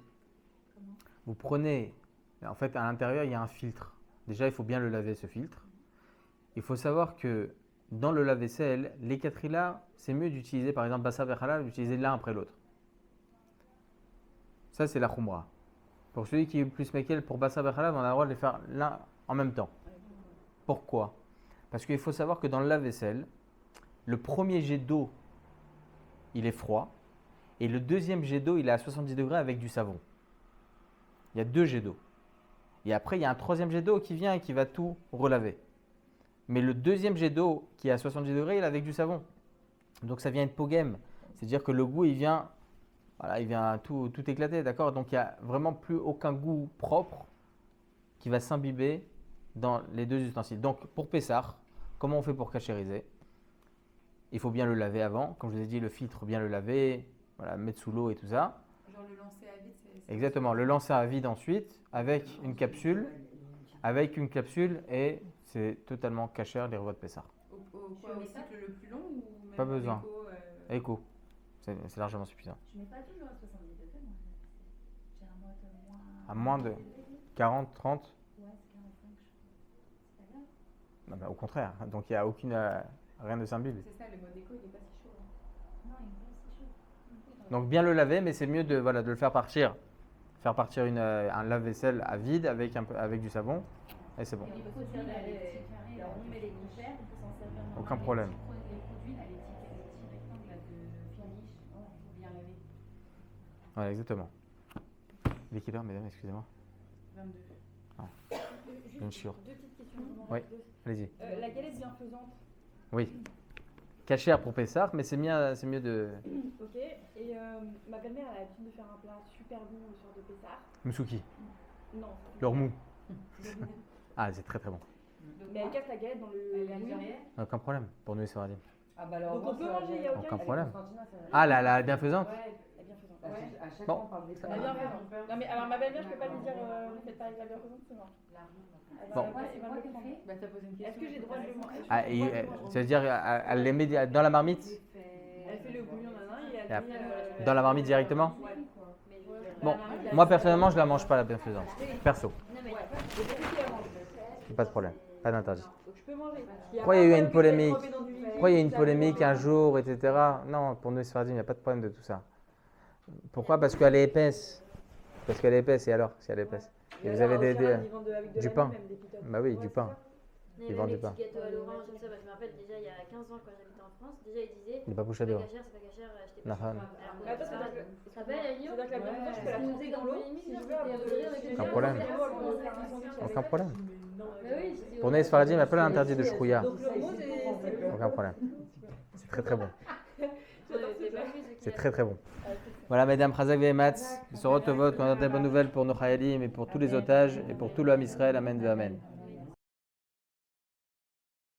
Vous prenez, en fait, à l'intérieur, il y a un filtre. Déjà, il faut bien le laver, ce filtre. Il faut savoir que dans le lave-vaisselle, les quatrilas, c'est mieux d'utiliser, par exemple, Bassar Bechalal, d'utiliser l'un après l'autre. Ça, c'est la khumra. Pour celui qui est plus Mekel, pour Bassar Bechalal, on a le droit de les faire l'un en même temps. Pourquoi? Parce qu'il faut savoir que dans le lave-vaisselle, le premier jet d'eau, il est froid. Et le deuxième jet d'eau, il est à 70 degrés avec du savon. Il y a 2 jets d'eau. Et après, il y a un troisième jet d'eau qui vient et qui va tout relaver. Mais le deuxième jet d'eau qui est à 70 degrés, il est avec du savon. Donc ça vient être pogem. C'est-à-dire que le goût, il vient tout éclater, d'accord? Donc il n'y a vraiment plus aucun goût propre qui va s'imbiber dans les 2 ustensiles. Donc pour Pessah, comment on fait pour cachériser? Il faut bien le laver avant. Comme je vous ai dit, le filtre, bien le laver, voilà, mettre sous l'eau et tout ça. Genre le lancer à vide, c'est Exactement, le lancer à vide ensuite avec une capsule et c'est totalement cachère les revois de Pessah. au cycle le plus long ou même Pas en besoin. écho, Écho, c'est largement suffisant. Je mets pas toujours à 70 degrés, moi. J'ai un mode moins. À moins de 40, 30, Ouais, c'est 45, je crois. C'est pas grave. non, bah, au contraire. Donc il n'y a rien de s'imbibe. C'est ça, le mode écho, il est pas si chaud. Non, il me reste si chaud. Donc bien le laver, mais c'est mieux de le faire partir. Faire partir un lave-vaisselle à vide avec du savon et c'est bon. Et les produits, là, les petits carrés, là, On met les couverts, on peut s'en servir. Aucun normalement. problème. Les produits, là, les petits rectangles là, de finish, faut bien laver. Voilà, exactement. Il est quelle heure, mesdames, excusez-moi? 22. Bien sûr. Deux petites questions. Oui. Allez-y. La galette bienfaisante. Oui. Cachère pour Pessah, mais c'est mieux de Ok. Et ma belle-mère elle a l'habitude de faire un plat super bon au soir de Pessah. Moussouki, Non. l'ormou. Ah, c'est très très bon. Mais elle casse la galette dans le. Elle est algérienne. Aucun problème pour nous, c'est radis. Ah bah alors, Donc moi, on peut c'est manger, il n'y a Algérien. aucun Aucun problème. Constantina, c'est Ah, la bienfaisante? Ouais, elle est bienfaisante. À Ouais. chaque- à chaque Bon. fois, on parle des La bienfaisante. Non mais alors ma belle-mère, je peux pas lui dire ne faites pas avec la bienfaisante, c'est mort. Elle Bon. va- Ouais, elle c'est va quoi me qu'elle prendre. fait? Bah, t'as posé une question. Est-ce que j'ai le droit de le manger? Ah, c'est-à-dire, elle les met dans la marmite? Elle fait le bouillon nanan et elle Et met Dans la marmite directement? Ouais. Bon, moi personnellement, je la mange pas la bienfaisante. Perso, Non, mais Et c'est qui la mange. pas de problème, pas d'interdit. Donc je peux manger. Pourquoi il y a eu une polémique? Pourquoi il y a eu une polémique un jour, etc. Non, pour nous, Sfardim, il n'y a pas de problème de tout ça. Pourquoi? Parce qu'elle est épaisse. Parce qu'elle est épaisse, et alors, si elle est épaisse? Et vous avez du pain. Bah oui, du pain. il Ils y vendent avait du des pain. petits gâteaux à l'orange, tout ça. Bah, je me rappelle déjà il y a 15 ans quand j'habitais en France, déjà ils disaient Il n'est pas bouché c'est pas dehors. cachère, c'est pas cachère, achetez Non, pas. non. Alors, Attends, c'est ça se rappelle, Agnew? C'est-à-dire que la bienfaisante, je peux la Ça nous tremper est dans dans l'eau. le limite, Si je on veux, avant de faisait avec Aucun les problème. gens. Aucun problème. Mais oui, j'ai dit, Pour ouais. nous, Sfardim, il n'y a pas l'interdit de chouïa. Donc le mot, c'est. Aucun problème. C'est très très bon. C'est pas vu, ce C'est qu'il très a. très bon. Voilà, mesdames, Chazak Vehematz, Sorot Tovot, qu'on a des bonnes nouvelles pour nos Chayalim et pour tous les otages et pour tout l'homme Israël. Amen ve Amen.